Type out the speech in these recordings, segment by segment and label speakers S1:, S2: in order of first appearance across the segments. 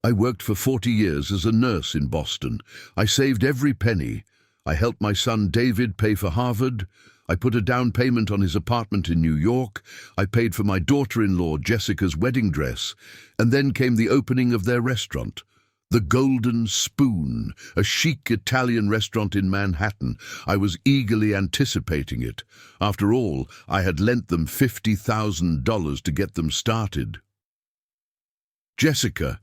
S1: I worked for 40 years as a nurse in Boston. I saved every penny. I helped my son David pay for Harvard. I put a down payment on his apartment in New York. I paid for my daughter-in-law Jessica's wedding dress. And then came the opening of their restaurant. The Golden Spoon, a chic Italian restaurant in Manhattan. I was eagerly anticipating it. After all, I had lent them $50,000 to get them started. "Jessica,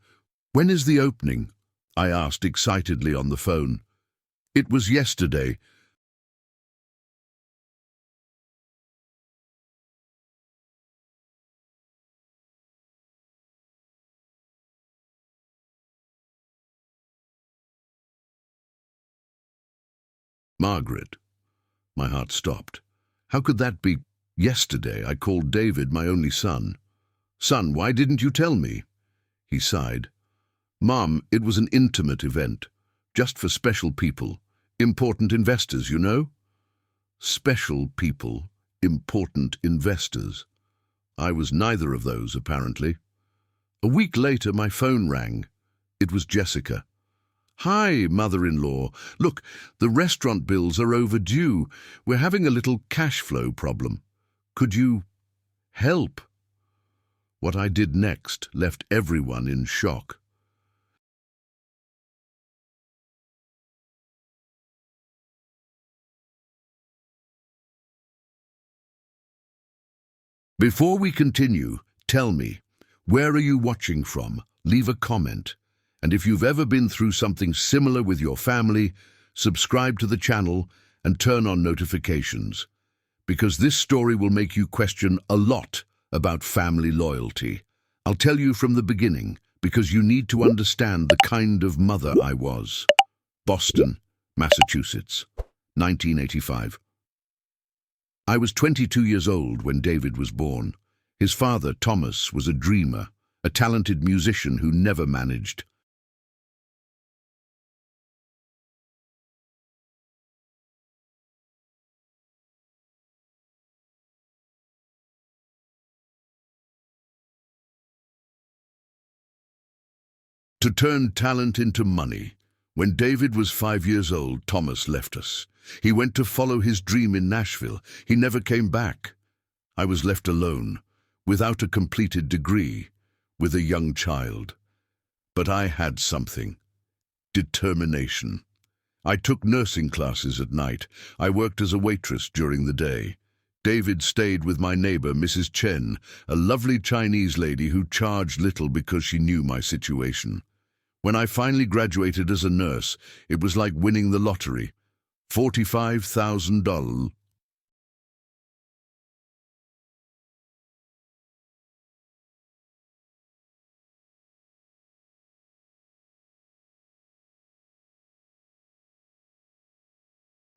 S1: when is the opening?" I asked excitedly on the phone. "It was yesterday." Margaret. My heart stopped. How could that be? Yesterday I called David my only son. "Son, why didn't you tell me?" He sighed. "Mom, it was an intimate event, just for special people, important investors, you know?" Special people, important investors. I was neither of those, apparently. A week later, my phone rang. It was Jessica. "Hi, mother-in-law. Look, the restaurant bills are overdue. We're having a little cash flow problem. Could you help?" What I did next left everyone in shock. Before we continue, tell me, where are you watching from? Leave a comment. And if you've ever been through something similar with your family, subscribe to the channel and turn on notifications. Because this story will make you question a lot about family loyalty. I'll tell you from the beginning, because you need to understand the kind of mother I was. Boston, Massachusetts, 1985. I was 22 years old when David was born. His father, Thomas, was a dreamer, a talented musician who never managed. To turn talent into money. When David was 5 years old, Thomas left us. He went to follow his dream in Nashville. He never came back. I was left alone, without a completed degree, with a young child. But I had something. Determination. I took nursing classes at night. I worked as a waitress during the day. David stayed with my neighbor, Mrs. Chen, a lovely Chinese lady who charged little because she knew my situation. When I finally graduated as a nurse, it was like winning the lottery. $45,000.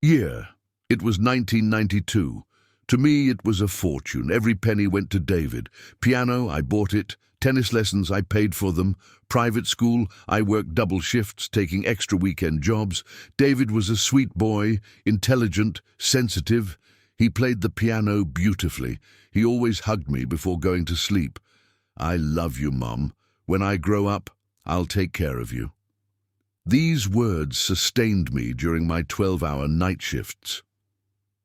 S1: Year. It was 1992. To me, it was a fortune. Every penny went to David. Piano, I bought it. Tennis lessons, I paid for them. Private school, I worked double shifts, taking extra weekend jobs. David was a sweet boy, intelligent, sensitive. He played the piano beautifully. He always hugged me before going to sleep. "I love you, Mom. When I grow up, I'll take care of you." These words sustained me during my 12-hour night shifts.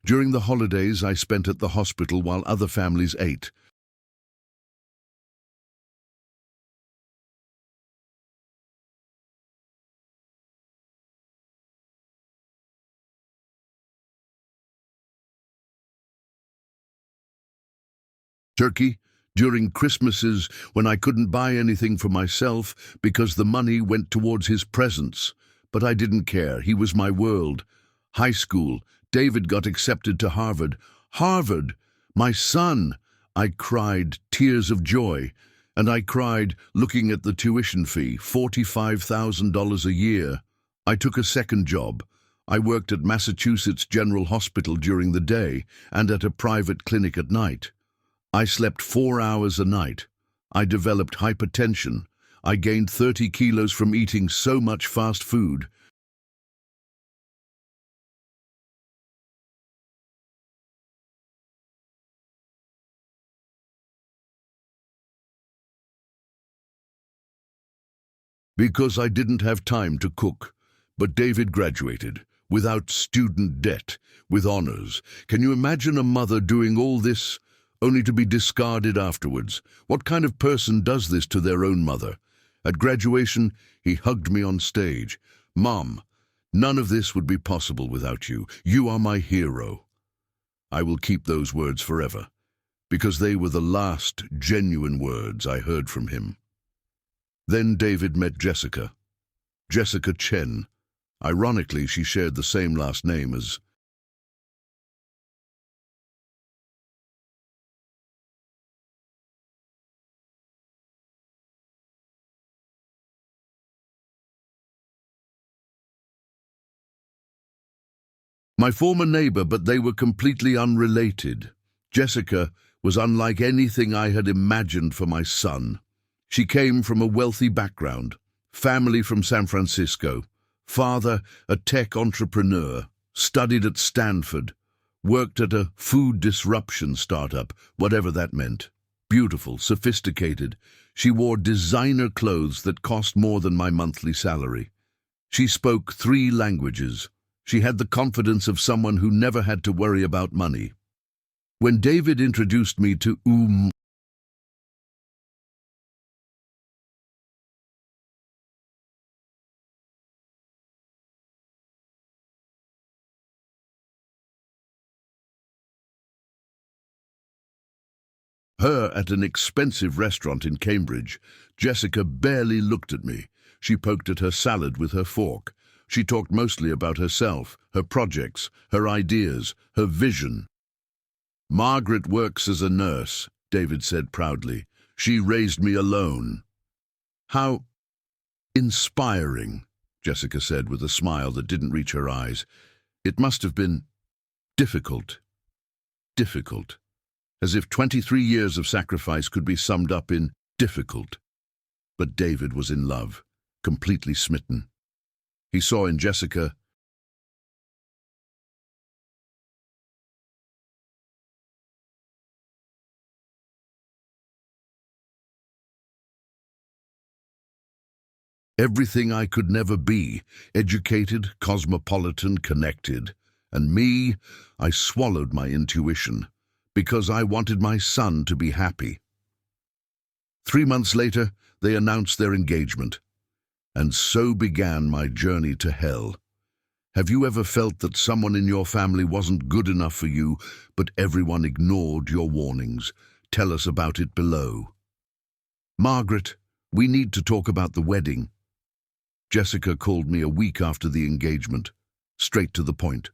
S1: During the holidays, I spent at the hospital while other families ate. Turkey, during Christmases when I couldn't buy anything for myself because the money went towards his presents. But I didn't care. He was my world. High school, David got accepted to Harvard. Harvard! My son! I cried tears of joy. And I cried looking at the tuition fee, $45,000 a year. I took a second job. I worked at Massachusetts General Hospital during the day and at a private clinic at night. I slept 4 hours a night. I developed hypertension. I gained 30 kilos from eating so much fast food. Because I didn't have time to cook. But David graduated, without student debt, with honors. Can you imagine a mother doing all this, only to be discarded afterwards? What kind of person does this to their own mother? At graduation, he hugged me on stage. Mom, none of this would be possible without you. You are my hero. I will keep those words forever, because they were the last genuine words I heard from him. Then David met Jessica. Jessica Chen. Ironically, she shared the same last name as... my former neighbor, but they were completely unrelated. Jessica was unlike anything I had imagined for my son. She came from a wealthy background, family from San Francisco, father a tech entrepreneur, studied at Stanford, worked at a food disruption startup, whatever that meant. Beautiful, sophisticated. She wore designer clothes that cost more than my monthly salary. She spoke 3 languages. She had the confidence of someone who never had to worry about money. When David introduced me to her at an expensive restaurant in Cambridge, Jessica barely looked at me. She poked at her salad with her fork. She talked mostly about herself, her projects, her ideas, her vision. Margaret works as a nurse, David said proudly. She raised me alone. How inspiring, Jessica said with a smile that didn't reach her eyes. It must have been difficult. Difficult. As if 23 years of sacrifice could be summed up in difficult. But David was in love, completely smitten. He saw in Jessica everything I could never be: educated, cosmopolitan, connected. And me, I swallowed my intuition, because I wanted my son to be happy. 3 months later, they announced their engagement. And so began my journey to hell. Have you ever felt that someone in your family wasn't good enough for you, but everyone ignored your warnings? Tell us about it below. Margaret, we need to talk about the wedding. Jessica called me a week after the engagement. Straight to the point.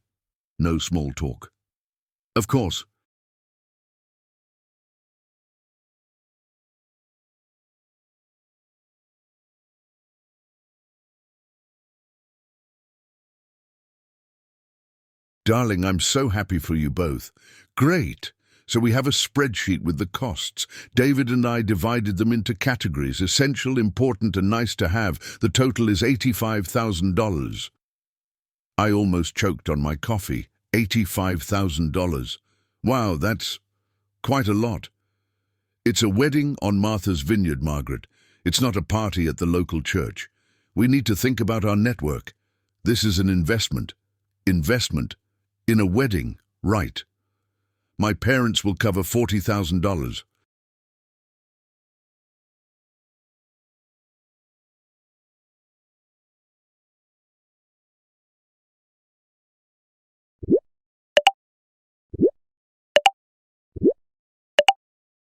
S1: No small talk. Of course. Darling, I'm so happy for you both. Great. So we have a spreadsheet with the costs. David and I divided them into categories: essential, important, and nice to have. The total is $85,000. I almost choked on my coffee. $85,000. Wow, that's quite a lot. It's a wedding on Martha's Vineyard, Margaret. It's not a party at the local church. We need to think about our network. This is an investment. Investment. In a wedding, right. My parents will cover $40,000.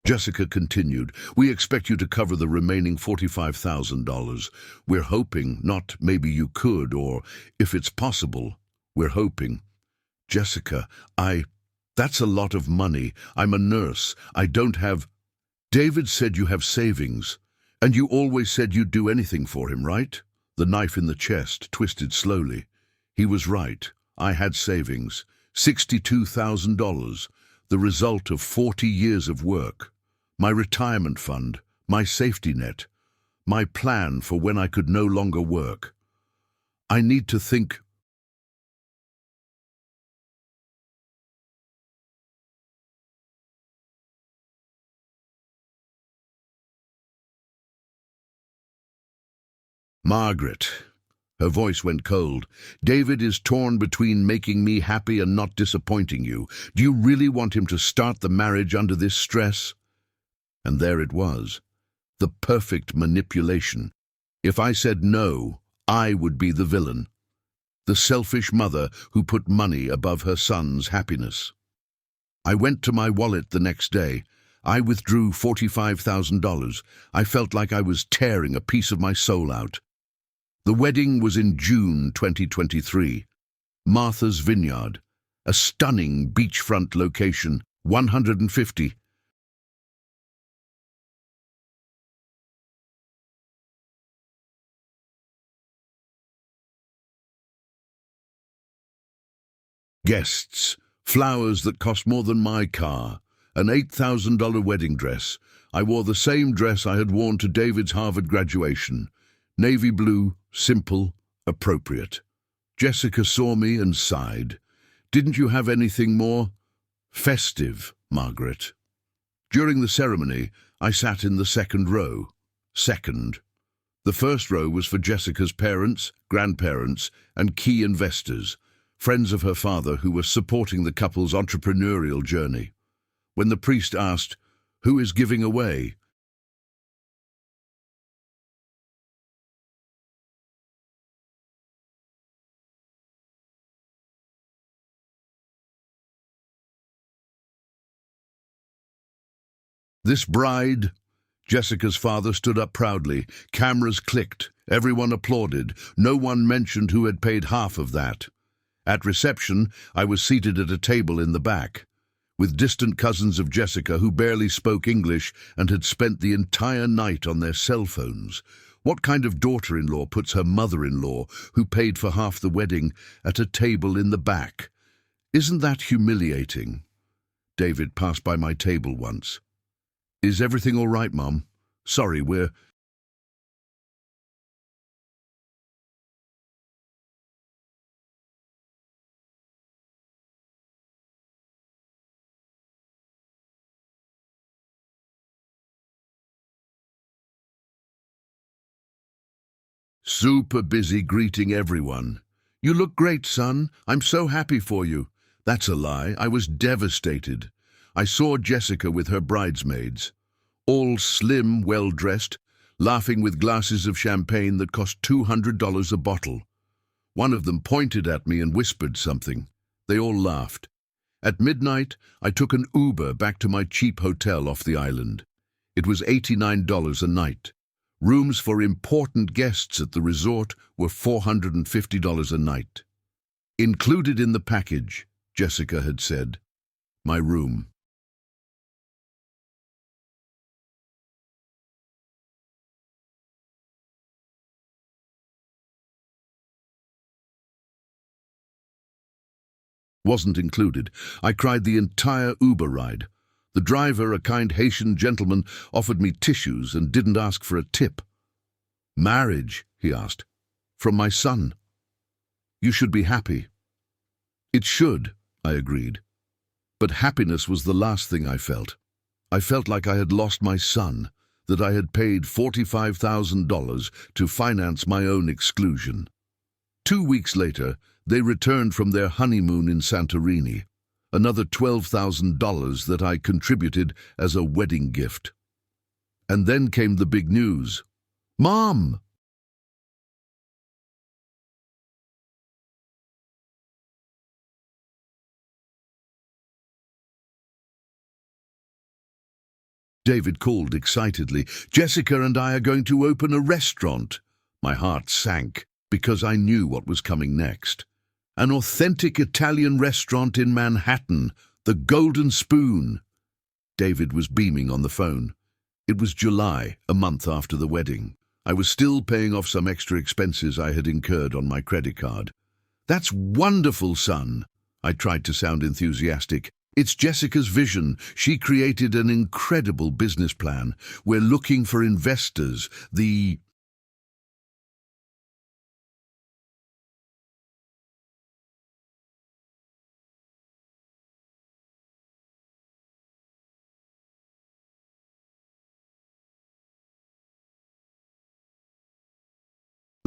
S1: Jessica continued, we expect you to cover the remaining $45,000. We're hoping, not maybe you could, or if it's possible, we're hoping. Jessica, that's a lot of money. I'm a nurse. I don't have... David said you have savings. And you always said you'd do anything for him, right? The knife in the chest twisted slowly. He was right. I had savings. $62,000. The result of 40 years of work. My retirement fund. My safety net. My plan for when I could no longer work. I need to think... Margaret. Her voice went cold. David is torn between making me happy and not disappointing you. Do you really want him to start the marriage under this stress? And there it was. The perfect manipulation. If I said no, I would be the villain. The selfish mother who put money above her son's happiness. I went to my wallet the next day. I withdrew $45,000. I felt like I was tearing a piece of my soul out. The wedding was in June 2023. Martha's Vineyard, a stunning beachfront location, 150. Guests, flowers that cost more than my car, an $8,000 wedding dress. I wore the same dress I had worn to David's Harvard graduation. Navy blue, simple, appropriate. Jessica saw me and sighed. Didn't you have anything more festive, Margaret? During the ceremony, I sat in the second row. Second. The first row was for Jessica's parents, grandparents, and key investors, friends of her father who were supporting the couple's entrepreneurial journey. When the priest asked, "Who is giving away?" This bride. Jessica's father stood up proudly. Cameras clicked. Everyone applauded. No one mentioned who had paid half of that. At reception, I was seated at a table in the back, with distant cousins of Jessica who barely spoke English and had spent the entire night on their cell phones. What kind of daughter-in-law puts her mother-in-law, who paid for half the wedding, at a table in the back? Isn't that humiliating? David passed by my table once. "Is everything all right, Mom? Sorry, we're..." Super busy greeting everyone. "You look great, son. I'm so happy for you." That's a lie. I was devastated. I saw Jessica with her bridesmaids, all slim, well-dressed, laughing with glasses of champagne that cost $200 a bottle. One of them pointed at me and whispered something. They all laughed. At midnight, I took an Uber back to my cheap hotel off the island. It was $89 a night. Rooms for important guests at the resort were $450 a night. Included in the package, Jessica had said, my room. Wasn't included. I cried the entire Uber ride. The driver, a kind Haitian gentleman, offered me tissues and didn't ask for a tip. "Marriage," he asked, "from my son. You should be happy." "It should," I agreed. But happiness was the last thing I felt. I felt like I had lost my son, that I had paid $45,000 to finance my own exclusion. 2 weeks later, they returned from their honeymoon in Santorini, another $12,000 that I contributed as a wedding gift. And then came the big news. "Mom!" David called excitedly. "Jessica and I are going to open a restaurant." My heart sank because I knew what was coming next. An authentic Italian restaurant in Manhattan, the Golden Spoon. David was beaming on the phone. It was July, a month after the wedding. I was still paying off some extra expenses I had incurred on my credit card. "That's wonderful, son." I tried to sound enthusiastic. "It's Jessica's vision. She created an incredible business plan. We're looking for investors. The..."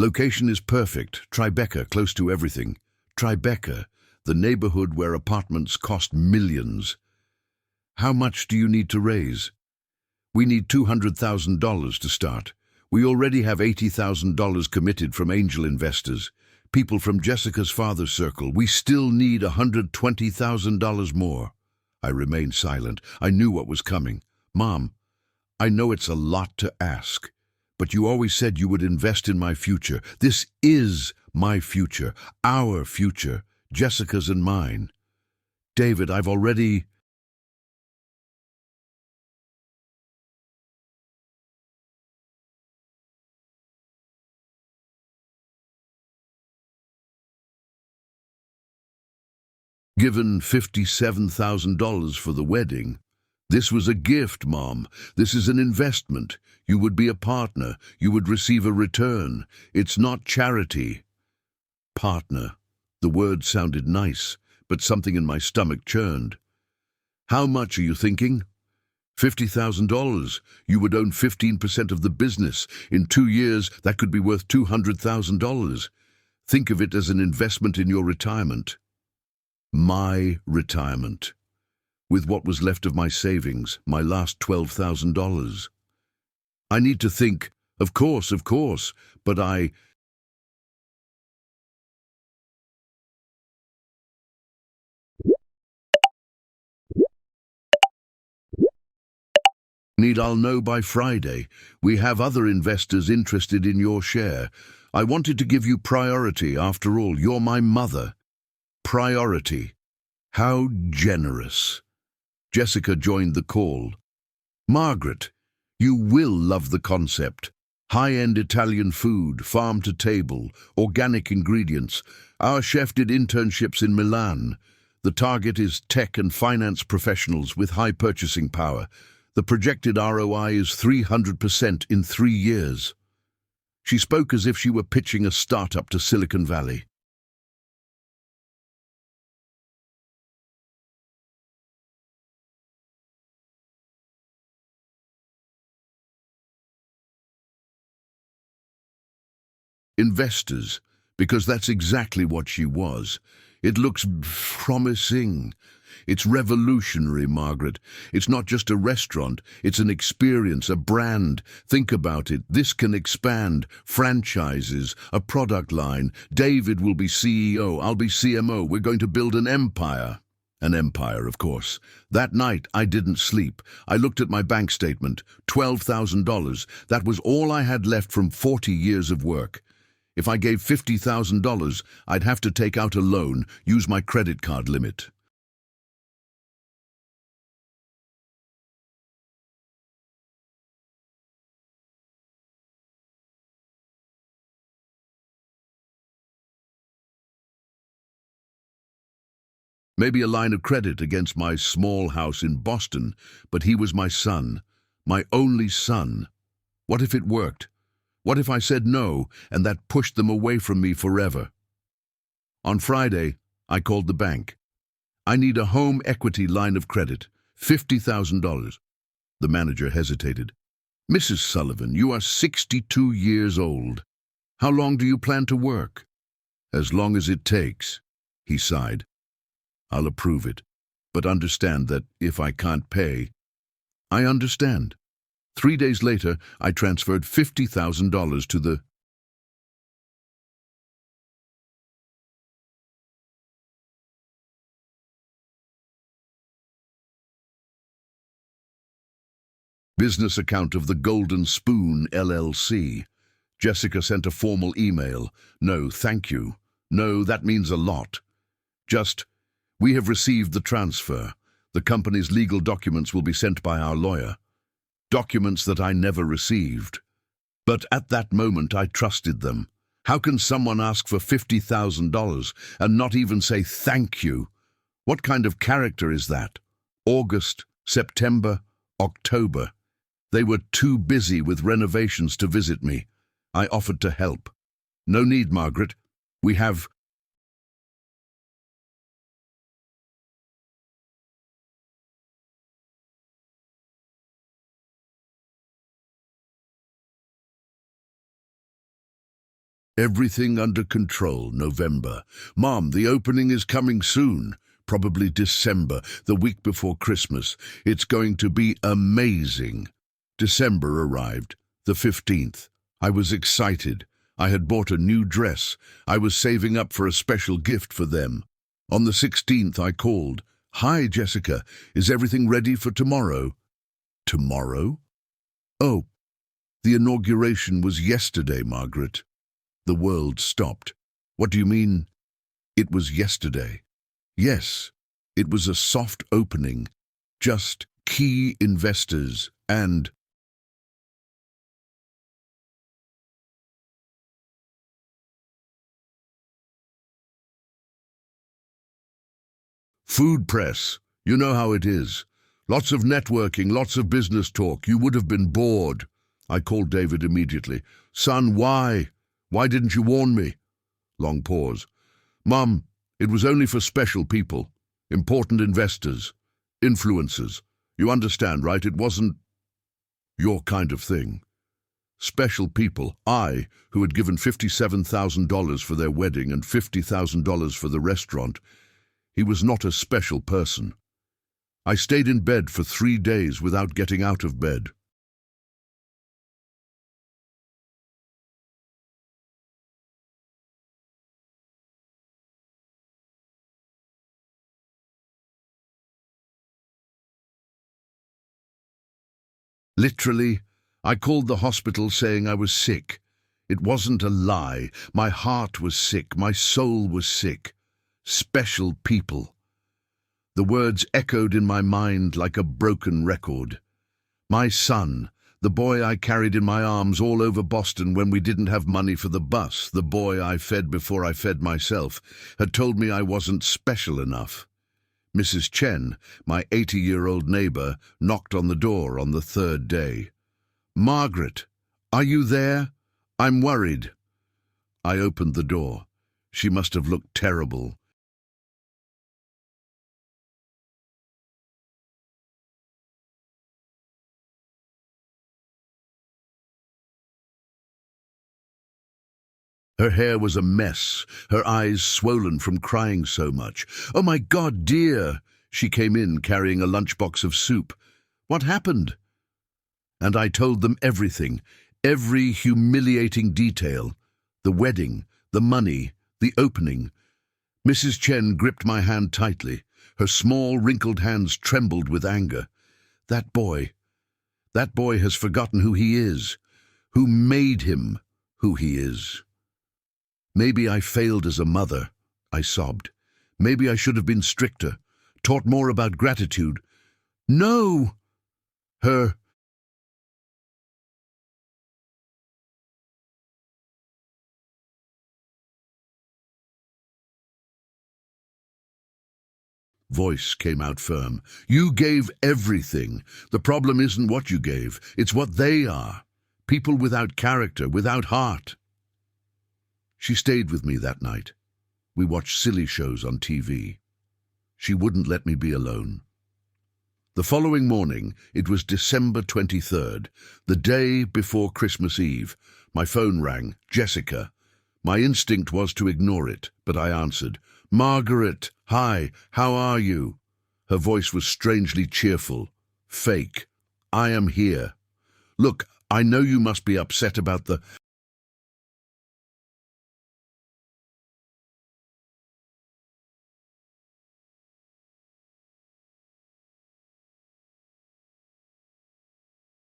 S1: Location is perfect. Tribeca, close to everything. Tribeca, the neighborhood where apartments cost millions. How much do you need to raise? We need $200,000 to start. We already have $80,000 committed from angel investors, people from Jessica's father's circle. We still need $120,000 more. I remained silent. I knew what was coming. Mom, I know it's a lot to ask, but you always said you would invest in my future. This is my future, our future, Jessica's and mine. David, I've already... given $57,000 for the wedding. This was a gift, Mom. This is an investment. You would be a partner. You would receive a return. It's not charity. Partner. The word sounded nice, but something in my stomach churned. How much are you thinking? $50,000. You would own 15% of the business. In 2 years, that could be worth $200,000. Think of it as an investment in your retirement. My retirement. With what was left of my savings, my last $12,000. I need to think, of course, but I I'll know by Friday. We have other investors interested in your share. I wanted to give you priority. After all, you're my mother. Priority. How generous. Jessica joined the call. Margaret, you will love the concept. High-end Italian food, farm to table, organic ingredients. Our chef did internships in Milan. The target is tech and finance professionals with high purchasing power. The projected ROI is 300% in 3 years. She spoke as if she were pitching a startup to Silicon Valley. Investors, because that's exactly what she was. It looks promising. It's revolutionary, Margaret. It's not just a restaurant. It's an experience, a brand. Think about it. This can expand. Franchises, a product line. David will be CEO. I'll be CMO. We're going to build an empire. An empire, of course. That night, I didn't sleep. I looked at my bank statement. $12,000. That was all I had left from 40 years of work. If I gave $50,000, I'd have to take out a loan, use my credit card limit. Maybe a line of credit against my small house in Boston, but he was my son, my only son. What if it worked? What if I said no, and that pushed them away from me forever? On Friday, I called the bank. I need a home equity line of credit, $50,000. The manager hesitated. Mrs. Sullivan, you are 62 years old. How long do you plan to work? As long as it takes, he sighed. I'll approve it, but understand that if I can't pay, I understand. 3 days later, I transferred $50,000 to the business account of the Golden Spoon, LLC. Jessica sent a formal email. No, thank you. No, that means a lot. Just, we have received the transfer. The company's legal documents will be sent by our lawyer. Documents that I never received. But at that moment I trusted them. How can someone ask for $50,000 and not even say thank you? What kind of character is that? August, September, October. They were too busy with renovations to visit me. I offered to help. No need, Margaret. We have... Everything under control, November. Mom, the opening is coming soon. Probably December, the week before Christmas. It's going to be amazing. December arrived, the 15th. I was excited. I had bought a new dress. I was saving up for a special gift for them. On the 16th, I called. Hi, Jessica. Is everything ready for tomorrow? Tomorrow? Oh, the inauguration was yesterday, Margaret. The world stopped. What do you mean? It was yesterday. Yes, it was a soft opening. Just key investors and food press. You know how it is. Lots of networking, lots of business talk. You would have been bored. I called David immediately. Son, why? Why didn't you warn me? Long pause. Mum, it was only for special people, important investors, influencers. You understand, right? It wasn't your kind of thing. Special people, I, who had given $57,000 for their wedding and $50,000 for the restaurant, he was not a special person. I stayed in bed for 3 days without getting out of bed. Literally, I called the hospital saying I was sick. It wasn't a lie. My heart was sick. My soul was sick. Special people. The words echoed in my mind like a broken record. My son, the boy I carried in my arms all over Boston when we didn't have money for the bus, the boy I fed before I fed myself, had told me I wasn't special enough. Mrs. Chen, my 80-year-old neighbor, knocked on the door on the 3rd day. Margaret, are you there? I'm worried. I opened the door. She must have looked terrible. Her hair was a mess, her eyes swollen from crying so much. Oh my God, dear! She came in carrying a lunchbox of soup. What happened? And I told them everything, every humiliating detail. The wedding, the money, the opening. Mrs. Chen gripped my hand tightly. Her small, wrinkled hands trembled with anger. That boy has forgotten who he is, who made him who he is. Maybe I failed as a mother, I sobbed. Maybe I should have been stricter, taught more about gratitude. No! Her voice came out firm. You gave everything. The problem isn't what you gave, it's what they are. People without character, without heart. She stayed with me that night. We watched silly shows on TV. She wouldn't let me be alone. The following morning, it was December 23rd, the day before Christmas Eve. My phone rang. Jessica. My instinct was to ignore it, but I answered. Margaret, hi, how are you? Her voice was strangely cheerful. Fake. I am here. Look, I know you must be upset about the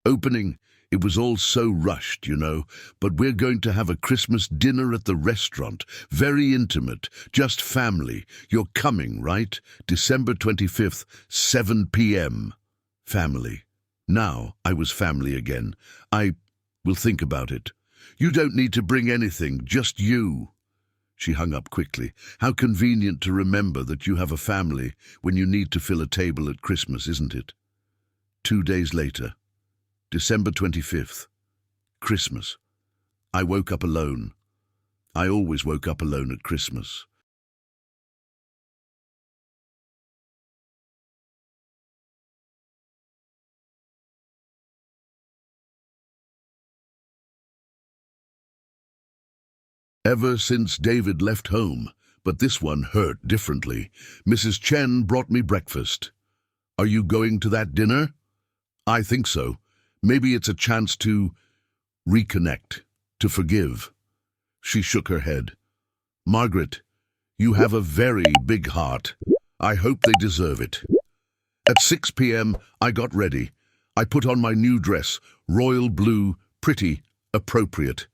S1: opening. It was all so rushed, you know, but we're going to have a Christmas dinner at the restaurant. Very intimate, just family. You're coming, right? December 25th, 7 p.m. Family. Now I was family again. I will think about it. You don't need to bring anything, just you. She hung up quickly. How convenient to remember that you have a family when you need to fill a table at Christmas, isn't it? 2 days later. December 25th, Christmas. I woke up alone. I always woke up alone at Christmas. Ever since David left home, but this one hurt differently. Mrs. Chen brought me breakfast. Are you going to that dinner? I think so. Maybe it's a chance to reconnect, to forgive. She shook her head. Margaret, you have a very big heart. I hope they deserve it. At 6 p.m., I got ready. I put on my new dress, royal blue, pretty, appropriate.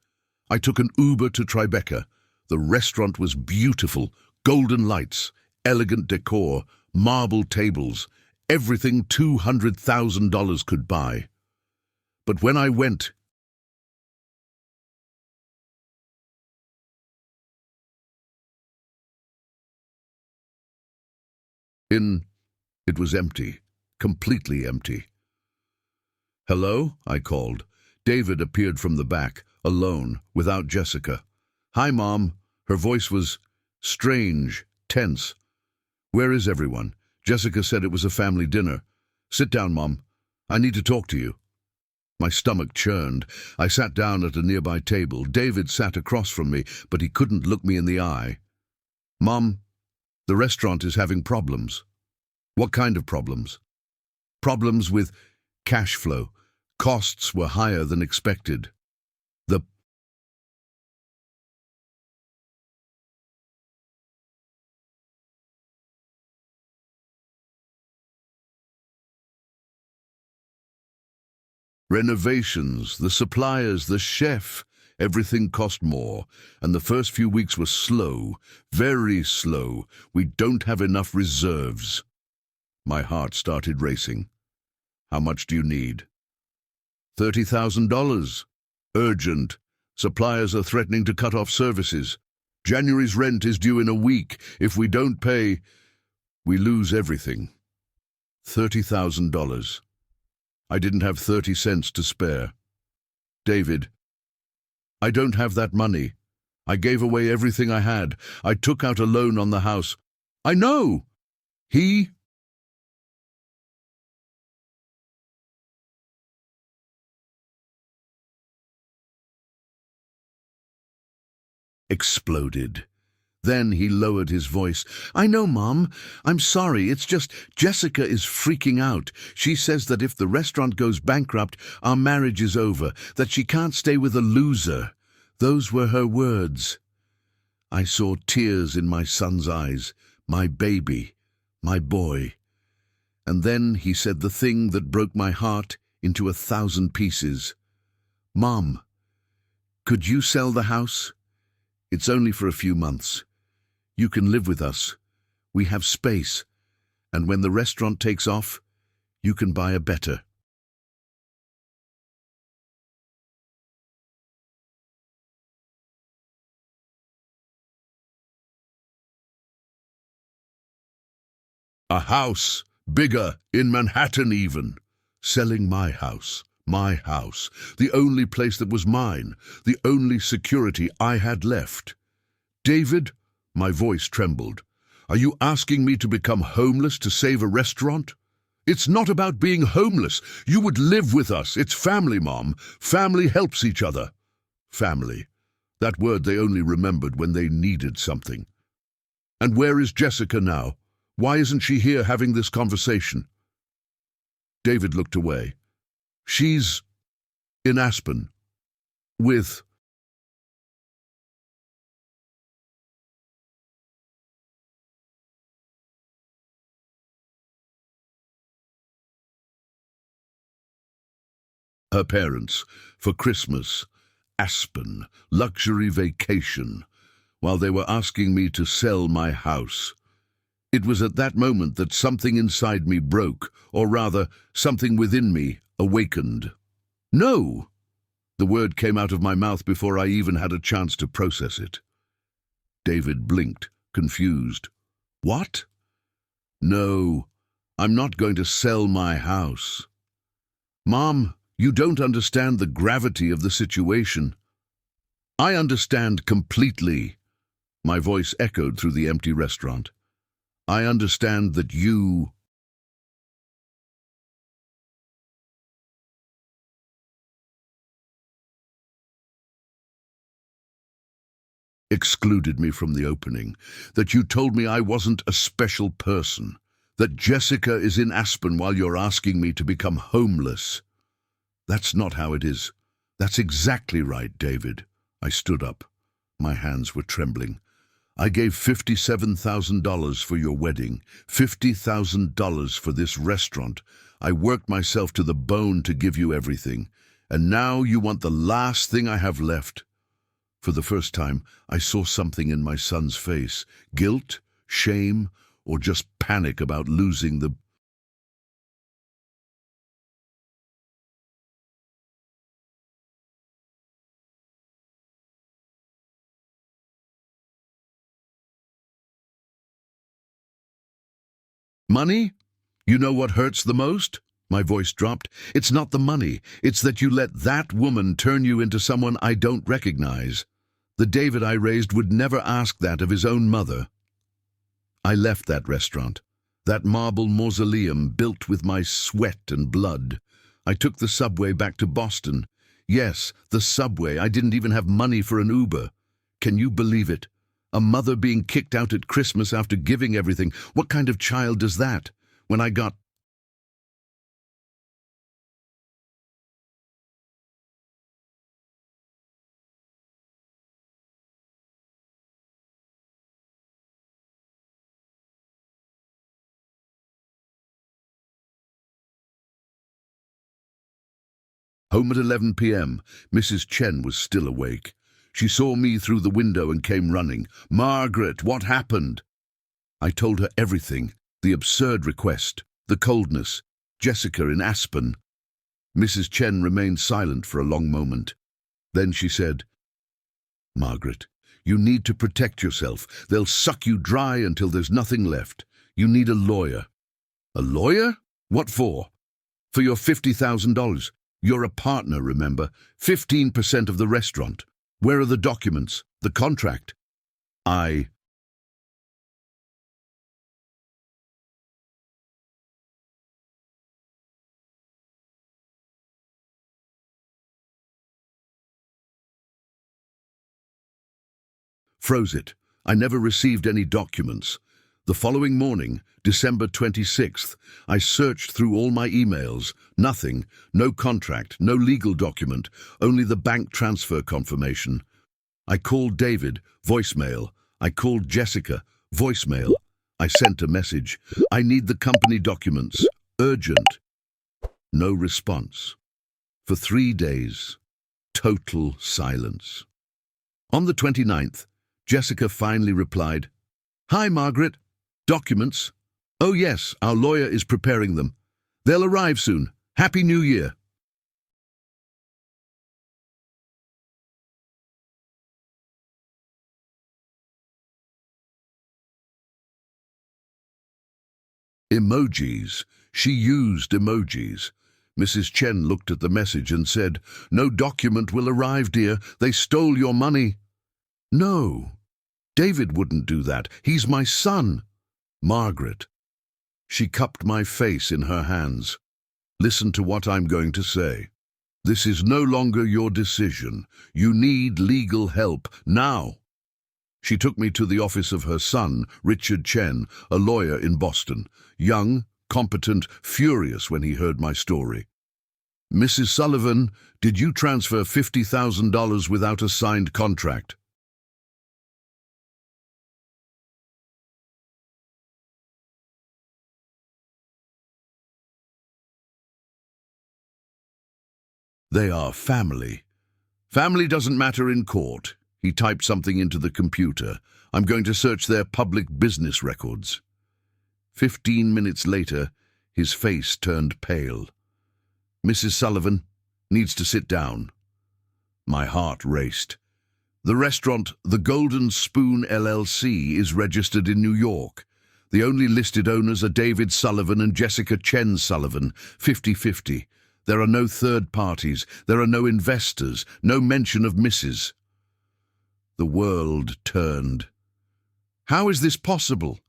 S1: I took an Uber to Tribeca. The restaurant was beautiful, golden lights, elegant decor, marble tables, everything $200,000 could buy. But when I went in, it was empty, completely empty. Hello? I called. David appeared from the back, alone, without Jessica. Hi, Mom. Her voice was strange, tense. Where is everyone? Jessica said it was a family dinner. Sit down, Mom. I need to talk to you. My stomach churned. I sat down at a nearby table. David sat across from me, but he couldn't look me in the eye. Mom, the restaurant is having problems. What kind of problems? Problems with cash flow. Costs were higher than expected. The renovations, the suppliers, the chef, everything cost more, and the first few weeks were slow, very slow. We don't have enough reserves. My heart started racing. How much do you need? $30,000. Urgent. Suppliers are threatening to cut off services. January's rent is due in a week. If we don't pay, we lose everything. $30,000. I didn't have 30 cents to spare. David, I don't have that money. I gave away everything I had. I took out a loan on the house. I know! He exploded. Then he lowered his voice. I know, Mom. I'm sorry. It's just Jessica is freaking out. She says that if the restaurant goes bankrupt, our marriage is over, that she can't stay with a loser. Those were her words. I saw tears in my son's eyes. My baby. My boy. And then he said the thing that broke my heart into 1,000 pieces. Mom, could you sell the house? It's only for a few months. You can live with us. We have space. And when the restaurant takes off, you can buy a better. A house, bigger, in Manhattan even. Selling my house, the only place that was mine, the only security I had left. David, my voice trembled. Are you asking me to become homeless to save a restaurant? It's not about being homeless. You would live with us. It's family, Mom. Family helps each other. Family. That word they only remembered when they needed something. And where is Jessica now? Why isn't she here having this conversation? David looked away. She's in Aspen. With her parents for Christmas. Aspen, luxury vacation, while they were asking me to sell my house. It was at that moment that something inside me broke, or rather, something within me awakened. No! The word came out of my mouth before I even had a chance to process it. David blinked, confused. What? No, I'm not going to sell my house. Mom, you don't understand the gravity of the situation. I understand completely. My voice echoed through the empty restaurant. I understand that you... excluded me from the opening, that you told me I wasn't a special person, that Jessica is in Aspen while you're asking me to become homeless. That's not how it is. That's exactly right, David. I stood up. My hands were trembling. I gave $57,000 for your wedding, $50,000 for this restaurant. I worked myself to the bone to give you everything. And now you want the last thing I have left. For the first time, I saw something in my son's face. Guilt, shame, or just panic about losing the... Money? You know what hurts the most? My voice dropped. It's not the money. It's that you let that woman turn you into someone I don't recognize. The David I raised would never ask that of his own mother. I left that restaurant, that marble mausoleum built with my sweat and blood. I took the subway back to Boston. Yes, the subway. I didn't even have money for an Uber. Can you believe it? A mother being kicked out at Christmas after giving everything. What kind of child does that? When I got... Home at 11 p.m. Mrs. Chen was still awake. She saw me through the window and came running. "Margaret, what happened?" I told her everything. The absurd request, the coldness, Jessica in Aspen. Mrs. Chen remained silent for a long moment. Then she said, "Margaret, you need to protect yourself. They'll suck you dry until there's nothing left. You need a lawyer." "A lawyer? What for?" "For your $50,000. You're a partner, remember? 15% of the restaurant. Where are the documents? The contract?" I... froze it. I never received any documents. The following morning, December 26th, I searched through all my emails. Nothing. No contract, no legal document, only the bank transfer confirmation. I called David, voicemail. I called Jessica, voicemail. I sent a message. "I need the company documents. Urgent." No response. For 3 days, total silence. On the 29th, Jessica finally replied, "Hi, Margaret. Documents? Oh yes, our lawyer is preparing them. They'll arrive soon. Happy New Year." Emojis. She used emojis. Mrs. Chen looked at the message and said, "No document will arrive, dear. They stole your money." "No, David wouldn't do that. He's my son." "Margaret." She cupped my face in her hands. "Listen to what I'm going to say. This is no longer your decision. You need legal help now." She took me to the office of her son, Richard Chen, a lawyer in Boston. Young, competent, furious when he heard my story. "Mrs. Sullivan, did you transfer $50,000 without a signed contract?" "They are family." "Family doesn't matter in court." He typed something into the computer. "I'm going to search their public business records." 15 minutes later, his face turned pale. "Mrs. Sullivan needs to sit down." My heart raced. "The restaurant, the Golden Spoon LLC, is registered in New York. The only listed owners are David Sullivan and Jessica Chen Sullivan, 50-50. There are no third parties. There are no investors. No mention of Mrs." The world turned. "How is this possible?"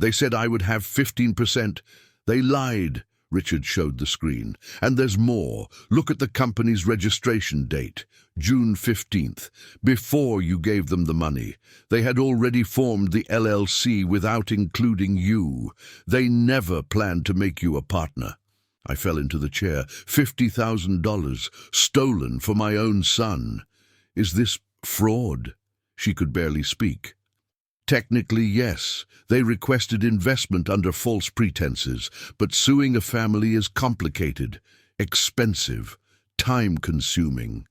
S1: They said I would have 15%. They lied. Richard showed the screen. And there's more. Look at the company's registration date, June 15th, before you gave them the money. They had already formed the LLC without including you. They never planned to make you a partner. I fell into the chair. $50,000 stolen for my own son. Is this fraud? She could barely speak. Technically, yes. They requested investment under false pretenses, but suing a family is complicated, expensive, time-consuming.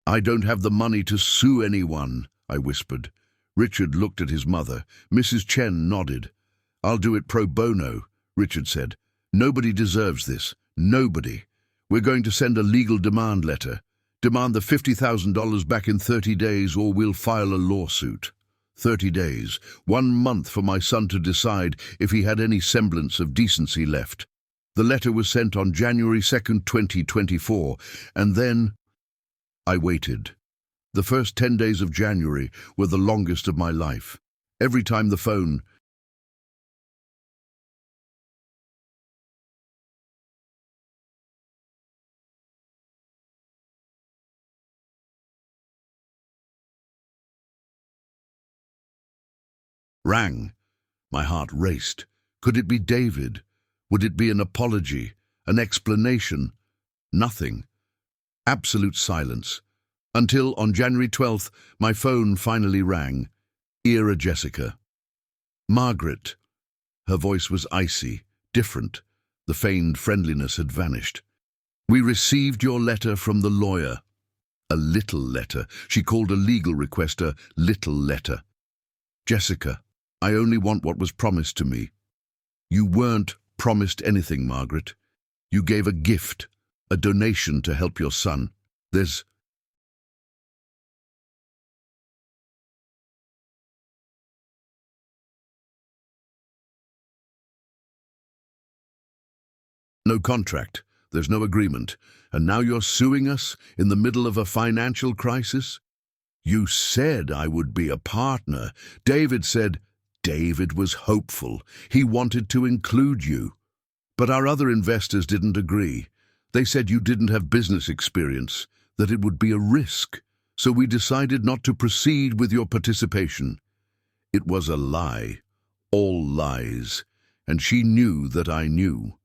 S1: I don't have the money to sue anyone, I whispered. Richard looked at his mother. Mrs. Chen nodded. I'll do it pro bono, Richard said. Nobody deserves this. Nobody. We're going to send a legal demand letter. Demand the $50,000 back in 30 days or we'll file a lawsuit. 30 days. 1 month for my son to decide if he had any semblance of decency left. The letter was sent on January 2nd, 2024, and then I waited. The first 10 days of January were the longest of my life. Every time the phone rang, my heart raced. Could it be David? Would it be an apology? An explanation? Nothing. Absolute silence. Until on January 12th, my phone finally rang. Era Jessica. Margaret. Her voice was icy, different. The feigned friendliness had vanished. We received your letter from the lawyer. A little letter. She called a legal request a little letter. Jessica, I only want what was promised to me. You weren't promised anything, Margaret. You gave a gift, a donation to help your son. There's no contract, there's no agreement, and now you're suing us in the middle of a financial crisis? You said I would be a partner. David said. David was hopeful. He wanted to include you. But our other investors didn't agree. They said you didn't have business experience, that it would be a risk. So we decided not to proceed with your participation. It was a lie. All lies. And she knew that I knew.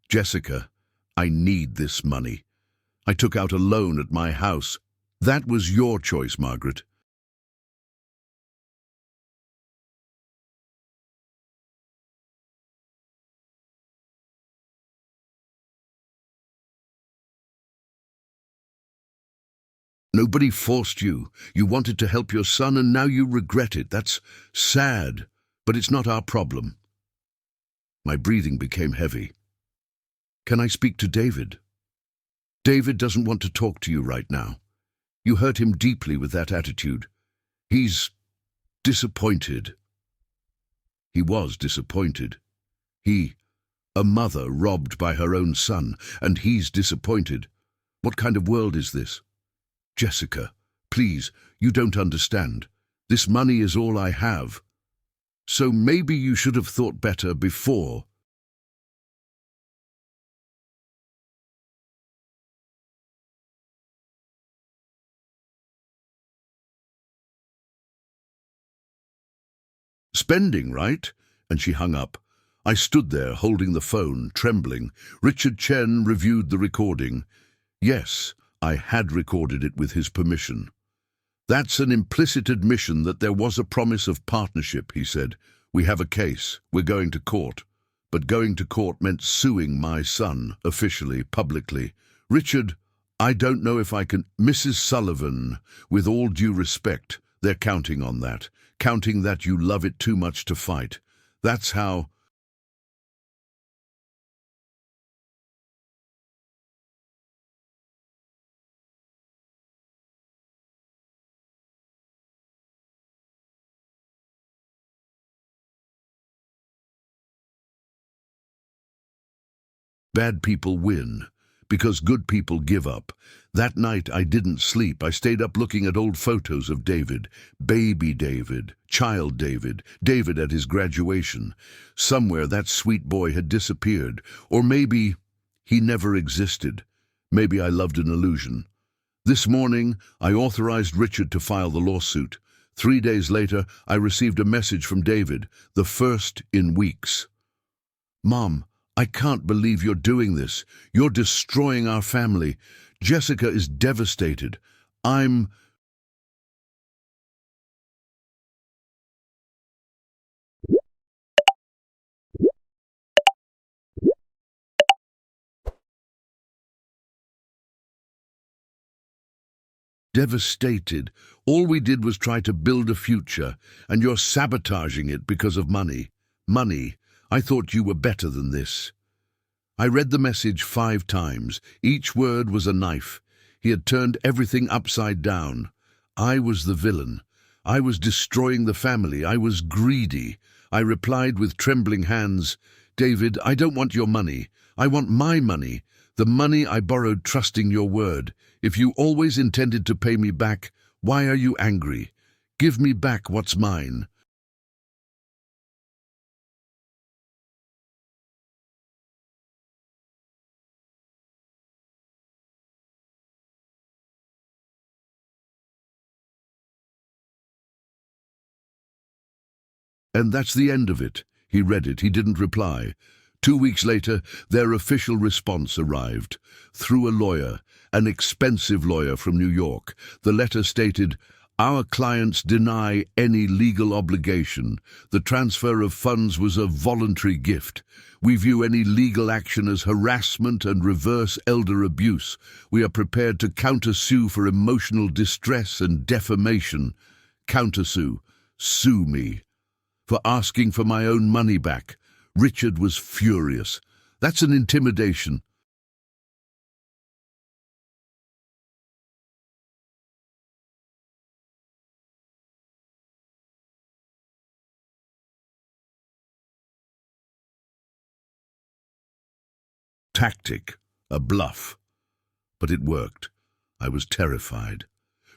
S1: Jessica, I need this money. I took out a loan at my house. That was your choice, Margaret. Nobody forced you. You wanted to help your son and now you regret it. That's sad, but it's not our problem. My breathing became heavy. Can I speak to David? David doesn't want to talk to you right now. You hurt him deeply with that attitude. He's disappointed. He was disappointed. A mother robbed by her own son, and he's disappointed. What kind of world is this? Jessica, please, you don't understand. This money is all I have. So maybe you should have thought better before. Spending, right? And she hung up. I stood there, holding the phone, trembling. Richard Chen reviewed the recording. Yes, I had recorded it with his permission. That's an implicit admission that there was a promise of partnership, he said. We have a case. We're going to court. But going to court meant suing my son, officially, publicly. Richard, I don't know if I can... Mrs. Sullivan, with all due respect, they're counting on that. Counting that you love it too much to fight. That's how... Bad people win, because good people give up. That night I didn't sleep. I stayed up looking at old photos of David. Baby David, child David, David at his graduation. Somewhere that sweet boy had disappeared. Or maybe he never existed. Maybe I loved an illusion. This morning, I authorized Richard to file the lawsuit. 3 days later, I received a message from David, the first in weeks. "Mom, I can't believe you're doing this. You're destroying our family. Jessica is devastated. I'm..." Devastated. All we did was try to build a future, and you're sabotaging it because of money. Money. I thought you were better than this. I read the message 5 times. Each word was a knife. He had turned everything upside down. I was the villain. I was destroying the family. I was greedy. I replied with trembling hands, "David, I don't want your money. I want my money. The money I borrowed trusting your word. If you always intended to pay me back, why are you angry? Give me back what's mine." And that's the end of it. He read it. He didn't reply. 2 weeks later, their official response arrived. Through a lawyer, an expensive lawyer from New York. The letter stated, "Our clients deny any legal obligation. The transfer of funds was a voluntary gift. We view any legal action as harassment and reverse elder abuse. We are prepared to countersue for emotional distress and defamation. Countersue. Sue me. For asking for my own money back." Richard was furious. "That's an intimidation." Tactic, a bluff. But it worked. I was terrified.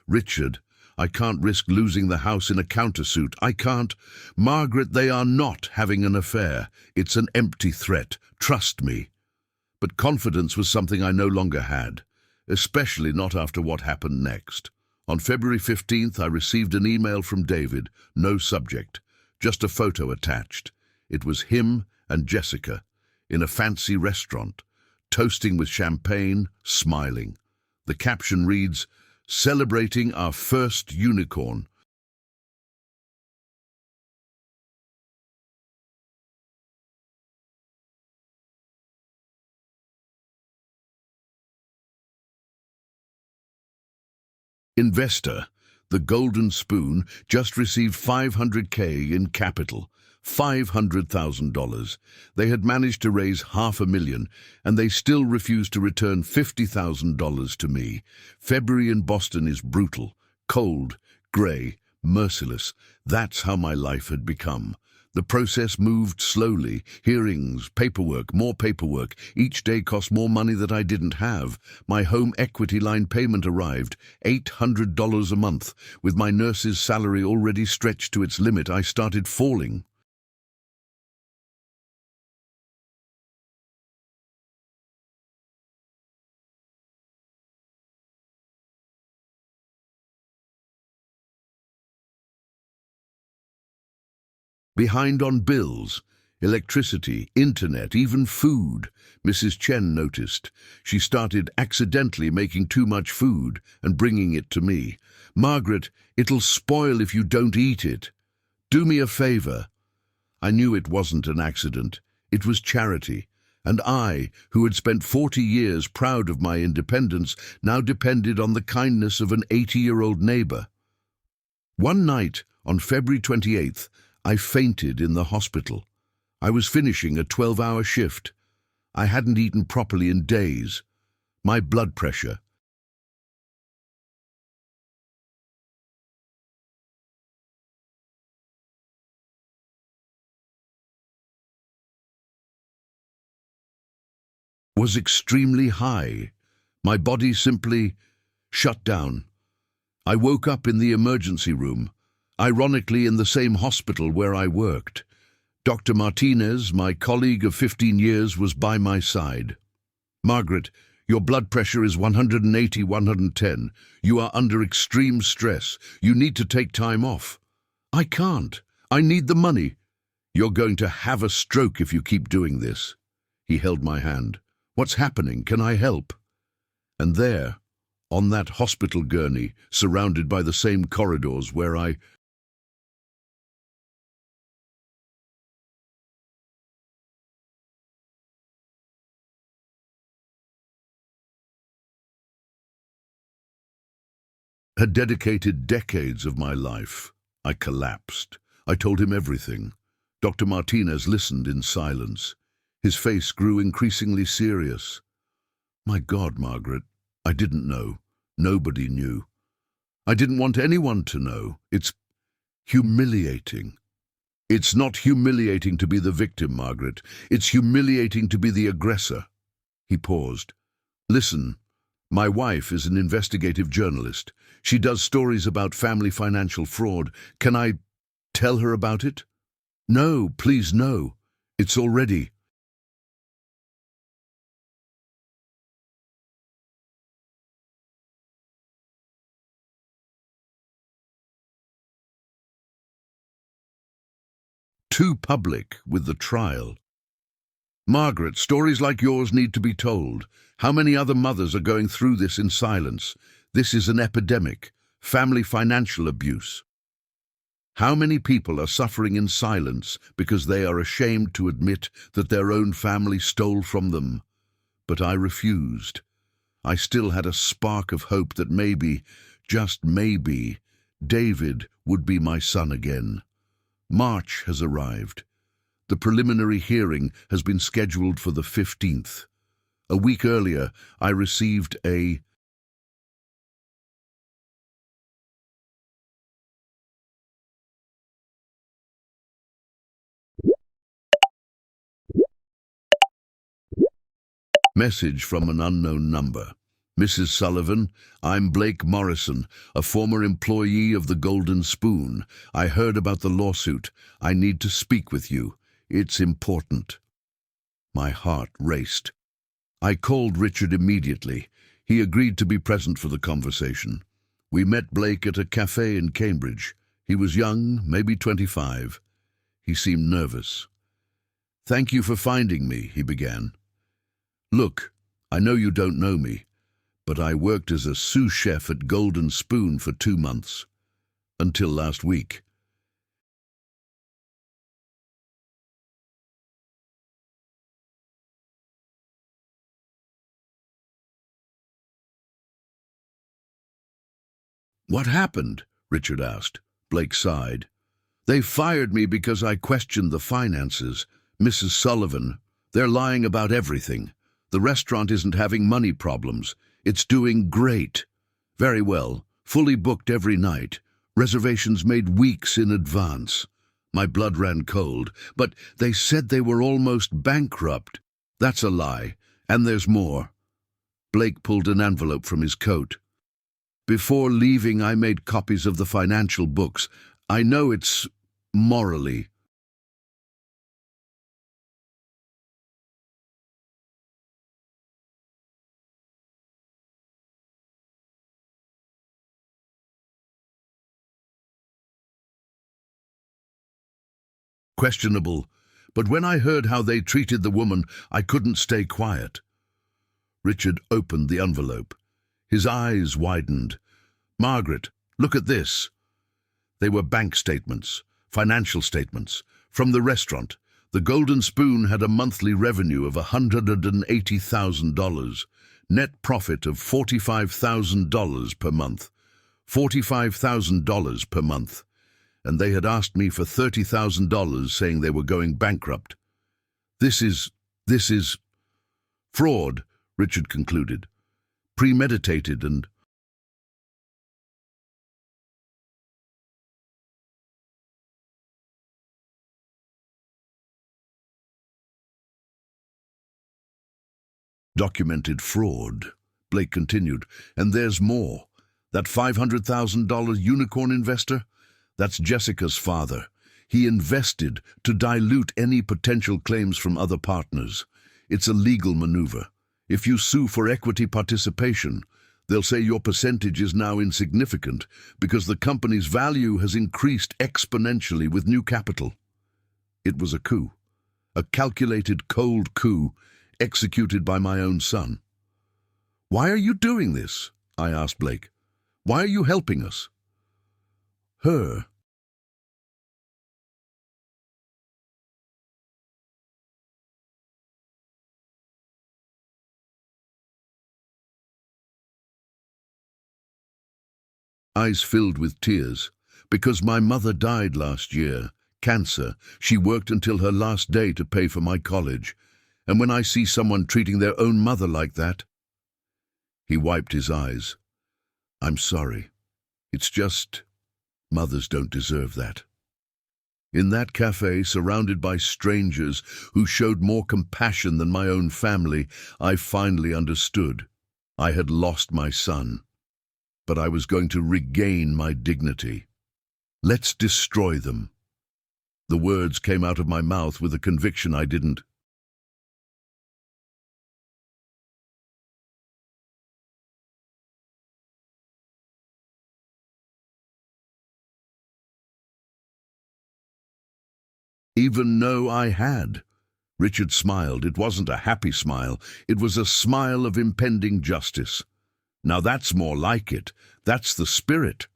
S1: "Richard, I can't risk losing the house in a countersuit. I can't. Margaret, they are not having an affair. It's an empty threat. Trust me." But confidence was something I no longer had, especially not after what happened next. On February 15th, I received an email from David, no subject, just a photo attached. It was him and Jessica in a fancy restaurant, toasting with champagne, smiling. The caption reads, "Celebrating our first unicorn." Investor, the Golden Spoon, just received $500K in capital, $500,000. They had managed to raise $500,000, and they still refused to return $50,000 to me. February in Boston is brutal, cold, grey, merciless. That's how my life had become. The process moved slowly. Hearings, paperwork, more paperwork. Each day cost more money that I didn't have. My home equity line payment arrived, $800 a month. With my nurse's salary already stretched to its limit, I started falling. Behind on bills, electricity, internet, even food. Mrs. Chen noticed. She started accidentally making too much food and bringing it to me. "Margaret, it'll spoil if you don't eat it. Do me a favor." I knew it wasn't an accident. It was charity. And I, who had spent 40 years proud of my independence, now depended on the kindness of an 80-year-old neighbor. One night, on February 28th, I fainted in the hospital. I was finishing a 12-hour shift. I hadn't eaten properly in days. My blood pressure. was extremely high. My body simply shut down. I woke up in the emergency room, ironically in the same hospital where I worked. Dr. Martinez, my colleague of 15 years, was by my side. "Margaret, your blood pressure is 180, 110. You are under extreme stress. You need to take time off." "I can't. I need the money." "You're going to have a stroke if you keep doing this." He held my hand. "What's happening? Can I help?" And there, on that hospital gurney, surrounded by the same corridors where I had dedicated decades of my life, I collapsed. I told him everything. Dr. Martinez listened in silence. His face grew increasingly serious. "My God, Margaret, I didn't know. Nobody knew. I didn't want anyone to know. It's humiliating." "It's not humiliating to be the victim, Margaret. It's humiliating to be the aggressor." He paused. "Listen, my wife is an investigative journalist. She does stories about family financial fraud. Can I tell her about it?" "No, please no. It's already—" too public with the trial. "Margaret, stories like yours need to be told. How many other mothers are going through this in silence? This is an epidemic. Family financial abuse. How many people are suffering in silence because they are ashamed to admit that their own family stole from them?" But I refused. I still had a spark of hope that maybe, just maybe, David would be my son again. March has arrived. The preliminary hearing has been scheduled for the 15th. A week earlier, I received a message from an unknown number. "Mrs. Sullivan, I'm Blake Morrison, a former employee of the Golden Spoon. I heard about the lawsuit. I need to speak with you. It's important." My heart raced. I called Richard immediately. He agreed to be present for the conversation. We met Blake at a cafe in Cambridge. He was young, maybe 25. He seemed nervous. "Thank you for finding me," he began. "Look, I know you don't know me, but I worked as a sous chef at Golden Spoon for 2 months. Until last week." "What happened?" Richard asked. Blake sighed. "They fired me because I questioned the finances. Mrs. Sullivan, they're lying about everything. The restaurant isn't having money problems. It's doing great. Very well, fully booked every night. Reservations made weeks in advance." My blood ran cold. "But they said they were almost bankrupt." "That's a lie, and there's more." Blake pulled an envelope from his coat. "Before leaving, I made copies of the financial books. I know it's morally—" questionable, but when I heard how they treated the woman, I couldn't stay quiet. Richard opened the envelope. His eyes widened. "Margaret, look at this." They were bank statements, financial statements, from the restaurant. The Golden Spoon had a monthly revenue of $180,000, net profit of $45,000 per month. $45,000 per month. And they had asked me for $30,000, saying they were going bankrupt. This is fraud," Richard concluded. "Premeditated and—" Documented fraud, Blake continued. And there's more. That $500,000 unicorn investor? That's Jessica's father. He invested to dilute any potential claims from other partners. It's a legal maneuver. If you sue for equity participation, they'll say your percentage is now insignificant because the company's value has increased exponentially with new capital. It was a coup, a calculated cold coup executed by my own son. "Why are you doing this?" I asked Blake. "Why are you helping us?" Her. Eyes filled with tears. "Because my mother died last year. Cancer. She worked until her last day to pay for my college. And when I see someone treating their own mother like that..." He wiped his eyes. "I'm sorry. It's just, mothers don't deserve that." In that cafe, surrounded by strangers who showed more compassion than my own family, I finally understood. I had lost my son, but I was going to regain my dignity. "Let's destroy them." The words came out of my mouth with a conviction I didn't. Even know I had. Richard smiled. It wasn't a happy smile. It was a smile of impending justice. Now that's more like it. That's the spirit.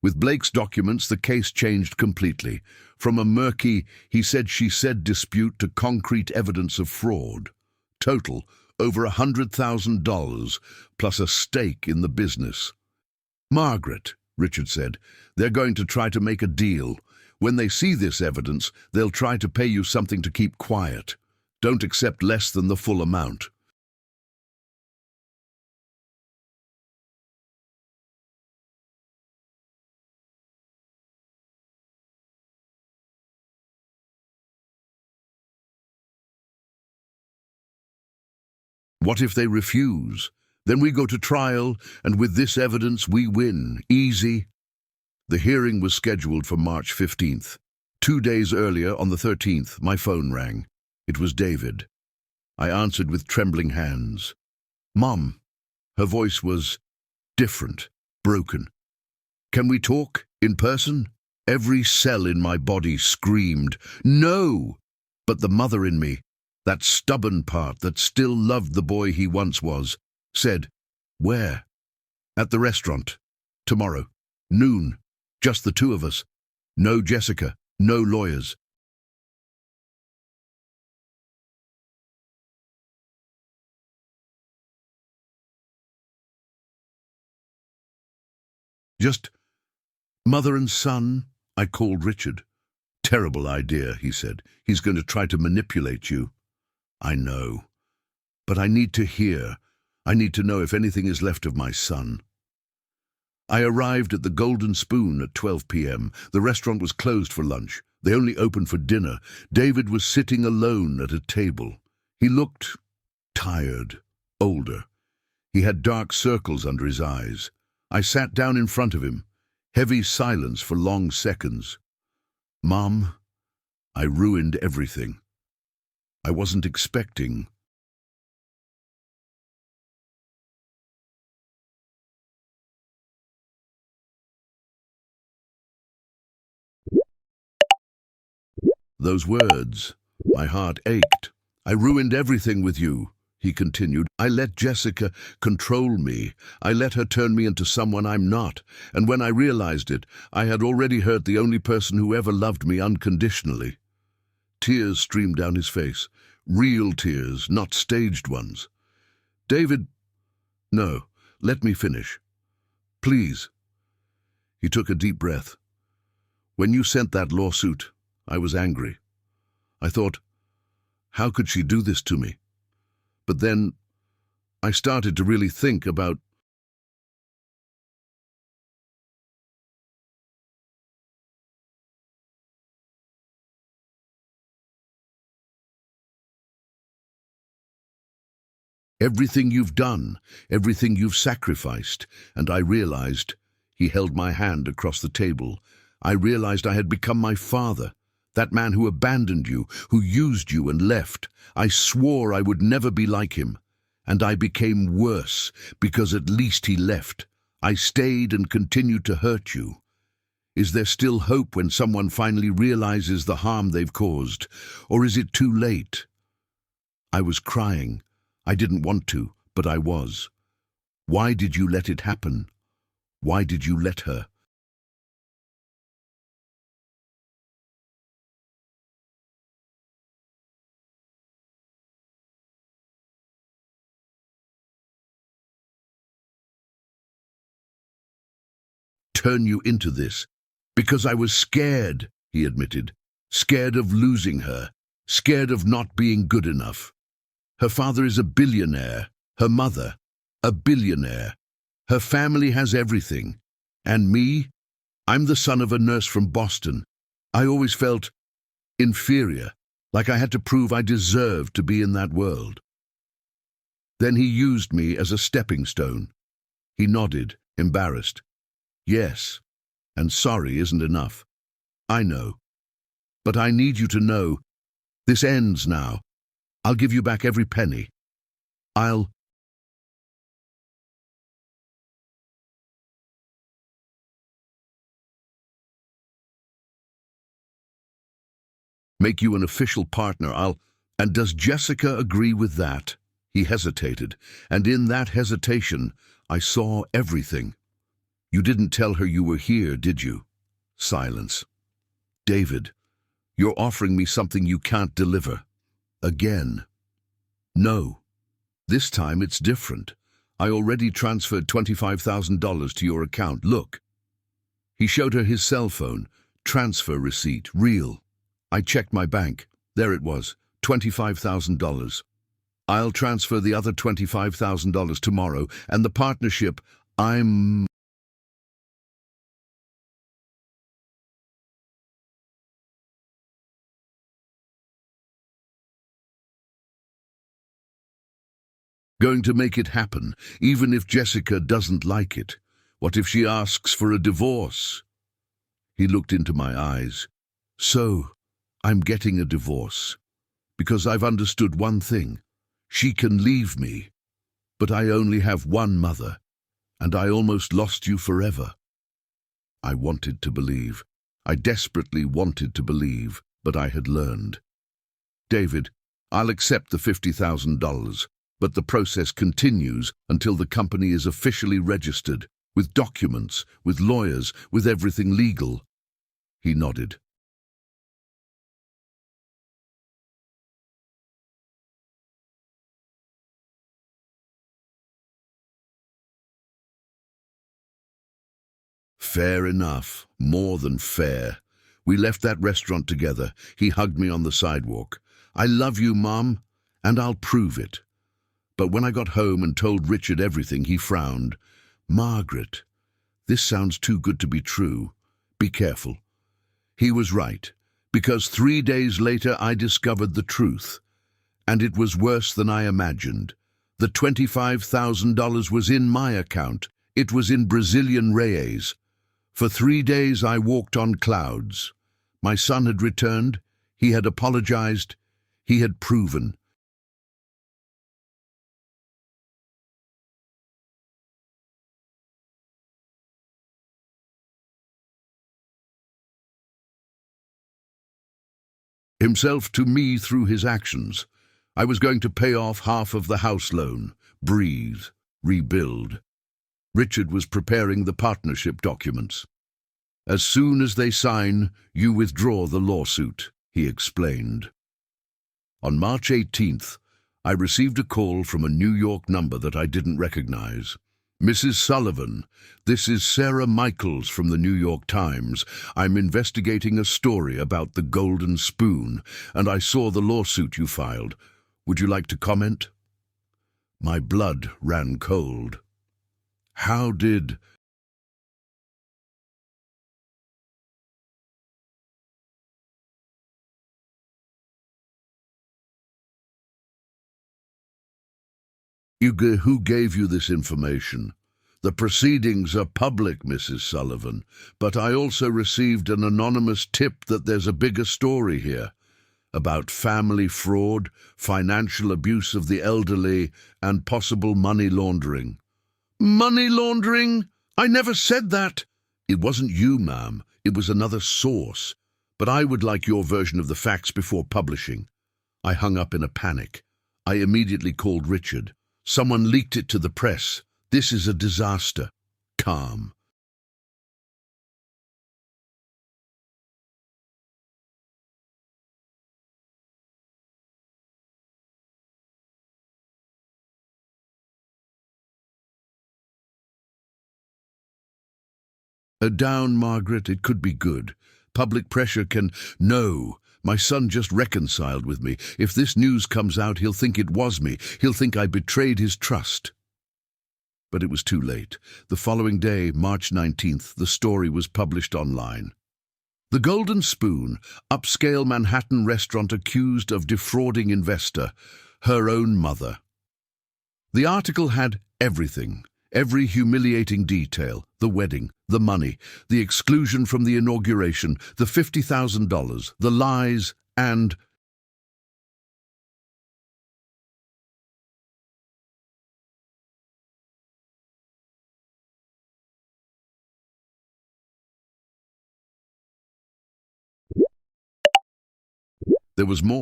S1: With Blake's documents, the case changed completely. From a murky, he said she said dispute to concrete evidence of fraud. Total, over $100,000, plus a stake in the business. "Margaret," Richard said, "they're going to try to make a deal. When they see this evidence, they'll try to pay you something to keep quiet. Don't accept less than the full amount." What if they refuse? Then we go to trial, and with this evidence we win. Easy. The hearing was scheduled for March 15th. 2 days earlier, on the 13th, my phone rang. It was David. I answered with trembling hands. "Mom." Her voice was different, broken. "Can we talk? In person?" Every cell in my body screamed, "No!" But the mother in me, that stubborn part that still loved the boy he once was, said, "Where?" "At the restaurant. Tomorrow. Noon. Just the two of us. No Jessica. No lawyers." "Just mother and son," I called Richard. "Terrible idea," he said. "He's going to try to manipulate you." "I know. But I need to hear. I need to know if anything is left of my son." I arrived at the Golden Spoon at 12 p.m. The restaurant was closed for lunch. They only opened for dinner. David was sitting alone at a table. He looked tired, older. He had dark circles under his eyes. I sat down in front of him. Heavy silence for long seconds. "Mom, I ruined everything. I wasn't expecting..." Those words, my heart ached. "I ruined everything with you," he continued. "I let Jessica control me. I let her turn me into someone I'm not. And when I realized it, I had already hurt the only person who ever loved me unconditionally." Tears streamed down his face. Real tears, not staged ones. "David..." "No, let me finish. Please." He took a deep breath. "When you sent that lawsuit, I was angry. I thought, how could she do this to me? But then I started to really think about..." Everything you've done, everything you've sacrificed. And I realized, he held my hand across the table, I realized I had become my father, that man who abandoned you, who used you and left. I swore I would never be like him. And I became worse, because at least he left. I stayed and continued to hurt you. Is there still hope when someone finally realizes the harm they've caused? Or is it too late? I was crying. I didn't want to, but I was. Why did you let it happen? Why did you let her? Turn you into this? Because I was scared, he admitted. Scared of losing her. Scared of not being good enough. Her father is a billionaire. Her mother, a billionaire. Her family has everything. And me? I'm the son of a nurse from Boston. I always felt inferior, like I had to prove I deserved to be in that world. Then he used me as a stepping stone. He nodded, embarrassed. Yes, and sorry isn't enough. I know. But I need you to know, this ends now. I'll give you back every penny. I'll make you an official partner. And does Jessica agree with that? He hesitated, and in that hesitation, I saw everything. You didn't tell her you were here, did you? Silence. David, you're offering me something you can't deliver. Again. No. This time it's different. I already transferred $25,000 to your account. Look. He showed her his cell phone. Transfer receipt. Real. I checked my bank. There it was. $25,000. I'll transfer the other $25,000 tomorrow, and the partnership, I'm going to make it happen, even if Jessica doesn't like it. What if she asks for a divorce? He looked into my eyes. So, I'm getting a divorce. Because I've understood one thing. She can leave me. But I only have one mother. And I almost lost you forever. I wanted to believe. I desperately wanted to believe, but I had learned. David, I'll accept the $50,000, but the process continues until the company is officially registered, with documents, with lawyers, with everything legal. He nodded. Fair enough, more than fair. We left that restaurant together. He hugged me on the sidewalk. I love you, Mom, and I'll prove it. But when I got home and told Richard everything, he frowned. Margaret, this sounds too good to be true. Be careful. He was right, because 3 days later I discovered the truth. And it was worse than I imagined. The $25,000 was in my account. It was in Brazilian reais. For 3 days I walked on clouds. My son had returned. He had apologized. He had proven. Himself to me through his actions. I was going to pay off half of the house loan, breathe, rebuild. Richard was preparing the partnership documents. As soon as they sign, you withdraw the lawsuit, he explained. On March 18th, I received a call from a New York number that I didn't recognize. Mrs. Sullivan, this is Sarah Michaels from the New York Times. I'm investigating a story about the golden spoon, and I saw the lawsuit you filed. Would you like to comment? My blood ran cold. How did... Who gave you this information? The proceedings are public, Mrs. Sullivan, but I also received an anonymous tip that there's a bigger story here about family fraud, financial abuse of the elderly, and possible money laundering. Money laundering? I never said that. It wasn't you, ma'am. It was another source. But I would like your version of the facts before publishing. I hung up in a panic. I immediately called Richard. Someone leaked it to the press. This is a disaster. Calm. Down, Margaret, it could be good. Public pressure can... No, my son just reconciled with me. If this news comes out, he'll think it was me. He'll think I betrayed his trust. But it was too late. The following day, March 19th, the story was published online. The Golden Spoon, upscale Manhattan restaurant accused of defrauding investor, her own mother. The article had everything. Every humiliating detail, the wedding, the money, the exclusion from the inauguration, the $50,000, the lies, and... There was more.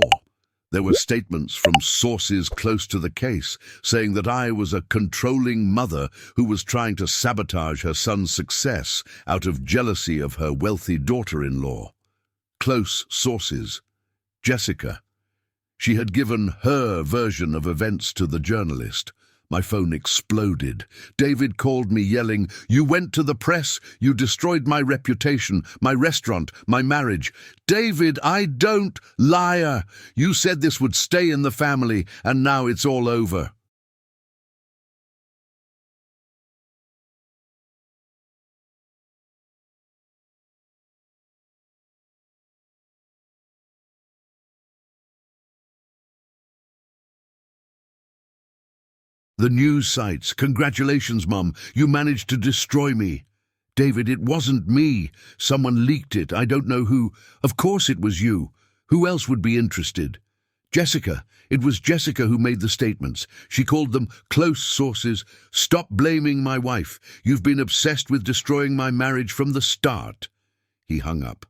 S1: There were statements from sources close to the case saying that I was a controlling mother who was trying to sabotage her son's success out of jealousy of her wealthy daughter-in-law. Close sources. Jessica. She had given her version of events to the journalist. My phone exploded. David called me yelling, "You went to the press, you destroyed my reputation, my restaurant, my marriage." "David, I don't! Liar! You said this would stay in the family, and now it's all over." The news sites, "Congratulations, Mum, you managed to destroy me." "David, it wasn't me. Someone leaked it, I don't know who. Of course it was you. Who else would be interested?" "Jessica. It was Jessica who made the statements. She called them close sources. Stop blaming my wife. You've been obsessed with destroying my marriage from the start." He hung up.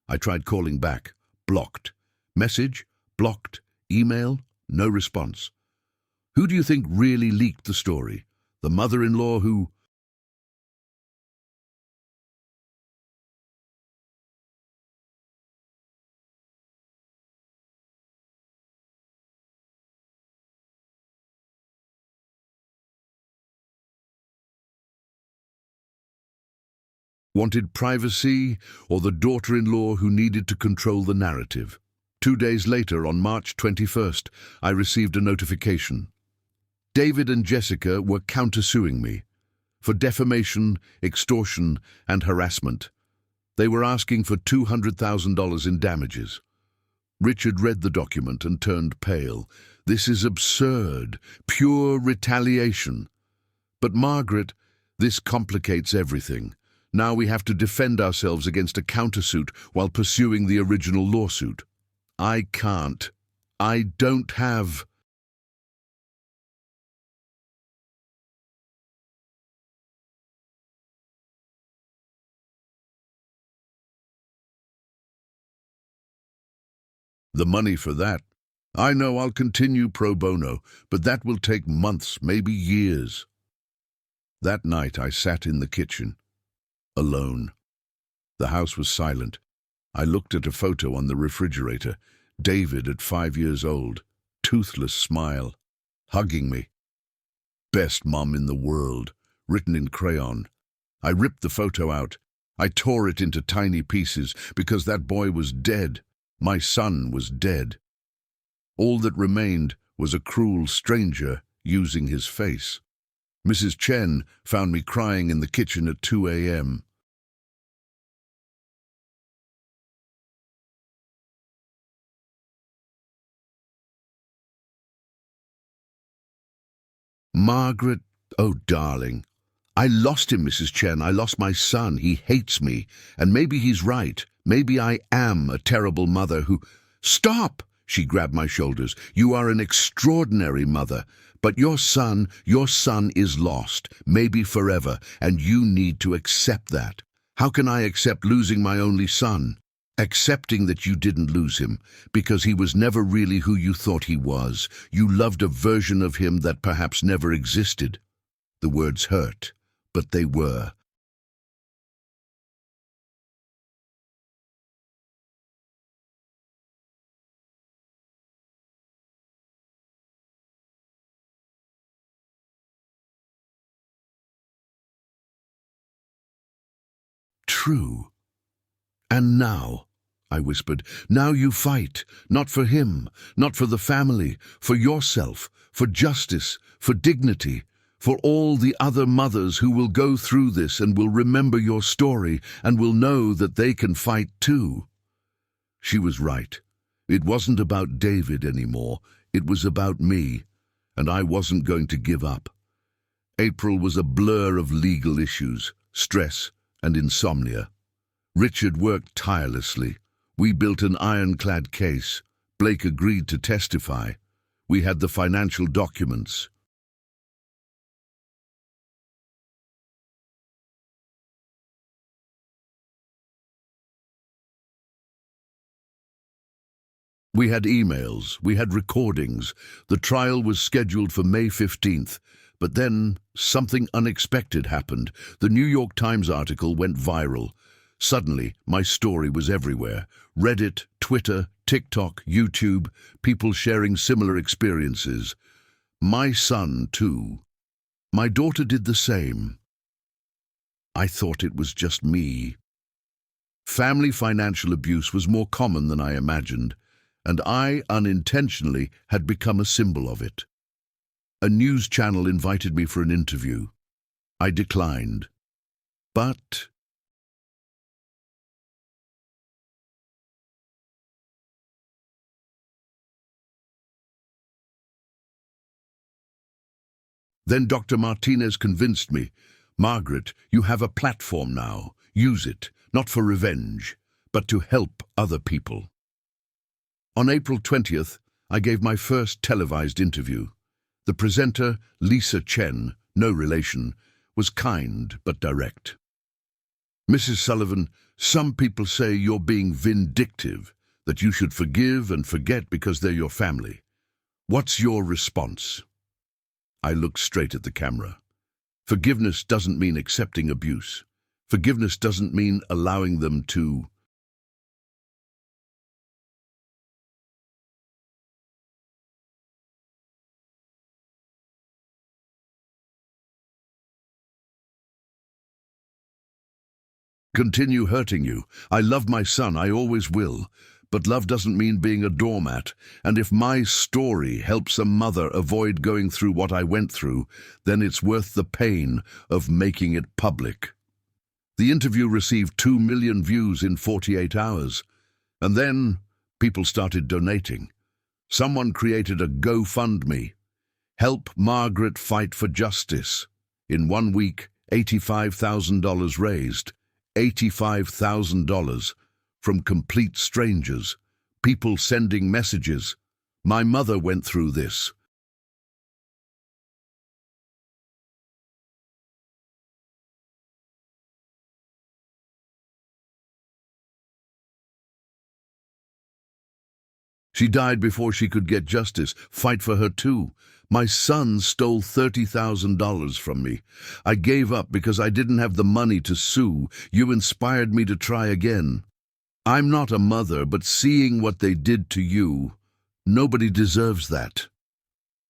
S1: I tried calling back. Blocked. Message? Blocked. Email? No response. Who do you think really leaked the story? The mother-in-law who... wanted privacy, or the daughter-in-law who needed to control the narrative? 2 days later, on March 21st, I received a notification. David and Jessica were countersuing me for defamation, extortion, and harassment. They were asking for $200,000 in damages. Richard read the document and turned pale. This is absurd, pure retaliation. But Margaret, this complicates everything. Now we have to defend ourselves against a countersuit while pursuing the original lawsuit. I can't. I don't have... the money for that. I know I'll continue pro bono, but that will take months, maybe years. That night I sat in the kitchen, alone. The house was silent. I looked at a photo on the refrigerator. David at 5 years old, toothless smile, hugging me. "Best mom in the world," written in crayon. I ripped the photo out. I tore it into tiny pieces because that boy was dead. My son was dead. All that remained was a cruel stranger using his face. Mrs. Chen found me crying in the kitchen at 2 a.m. Margaret, oh darling. I lost him, Mrs. Chen. I lost my son. He hates me. And maybe he's right. Maybe I am a terrible mother who... Stop! She grabbed my shoulders. You are an extraordinary mother. But your son is lost, maybe forever, and you need to accept that. How can I accept losing my only son? Accepting that you didn't lose him, because he was never really who you thought he was. You loved a version of him that perhaps never existed. The words hurt, but they were. True. And now, I whispered, now you fight, not for him, not for the family, for yourself, for justice, for dignity, for all the other mothers who will go through this and will remember your story and will know that they can fight too. She was right. It wasn't about David anymore. It was about me, and I wasn't going to give up. April was a blur of legal issues, stress, and insomnia. Richard worked tirelessly. We built an ironclad case. Blake agreed to testify. We had the financial documents. We had emails. We had recordings. The trial was scheduled for May 15th. But then something unexpected happened. The New York Times article went viral. Suddenly, my story was everywhere. Reddit, Twitter, TikTok, YouTube, people sharing similar experiences. My son, too. My daughter did the same. I thought it was just me. Family financial abuse was more common than I imagined, and I, unintentionally, had become a symbol of it. A news channel invited me for an interview. I declined. But then Dr. Martinez convinced me, Margaret, you have a platform now. Use it, not for revenge, but to help other people. On April 20th, I gave my first televised interview. The presenter, Lisa Chen, no relation, was kind but direct. Mrs. Sullivan, some people say you're being vindictive, that you should forgive and forget because they're your family. What's your response? I looked straight at the camera. Forgiveness doesn't mean accepting abuse. Forgiveness doesn't mean allowing them to... continue hurting you. I love my son, I always will. But love doesn't mean being a doormat, and if my story helps a mother avoid going through what I went through, then it's worth the pain of making it public. The interview received 2 million views in 48 hours, and then people started donating. Someone created a GoFundMe. Help Margaret fight for justice. In 1 week, $85,000 raised. $85,000 from complete strangers, people sending messages. My mother went through this. She died before she could get justice. Fight for her too. My son stole $30,000 from me. I gave up because I didn't have the money to sue. You inspired me to try again. I'm not a mother, but seeing what they did to you, nobody deserves that.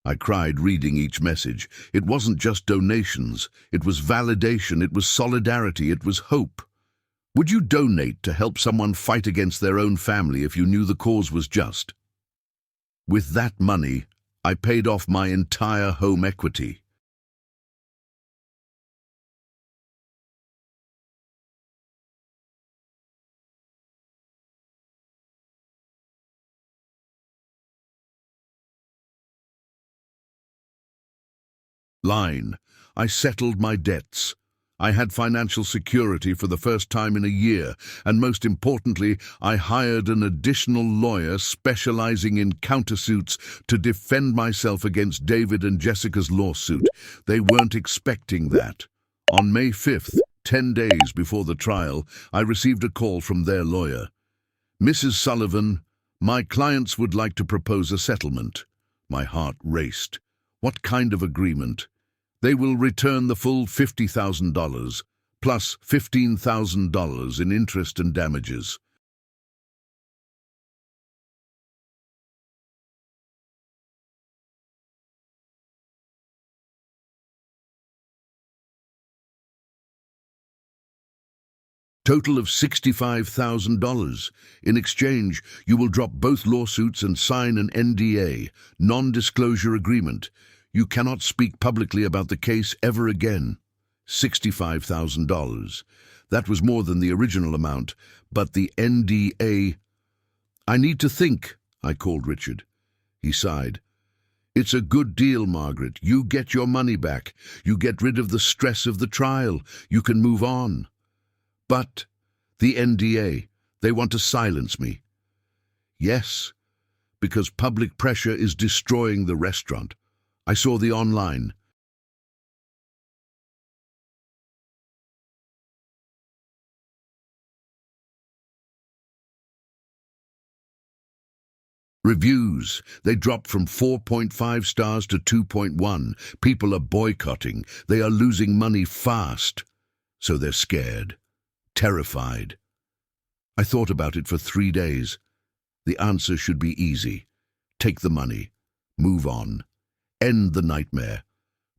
S1: I cried reading each message. It wasn't just donations. It was validation. It was solidarity. It was hope. Would you donate to help someone fight against their own family if you knew the cause was just? With that money, I paid off my entire home equity. Line. I settled my debts. I had financial security for the first time in a year, and most importantly, I hired an additional lawyer specializing in countersuits to defend myself against David and Jessica's lawsuit. They weren't expecting that. On May 5th, 10 days before the trial, I received a call from their lawyer. Mrs. Sullivan, my clients would like to propose a settlement. My heart raced. What kind of agreement? They will return the full $50,000, plus $15,000 in interest and damages. Total of $65,000. In exchange, you will drop both lawsuits and sign an NDA, non-disclosure agreement. You cannot speak publicly about the case ever again. $65,000. That was more than the original amount, but the NDA... I need to think, I called Richard. He sighed. It's a good deal, Margaret. You get your money back. You get rid of the stress of the trial. You can move on. But the NDA, they want to silence me. Yes, because public pressure is destroying the restaurant. I saw the online. Reviews, they dropped from 4.5 stars to 2.1. People are boycotting. They are losing money fast. So they're scared, terrified. I thought about it for 3 days. The answer should be easy. Take the money. Move on. End the nightmare.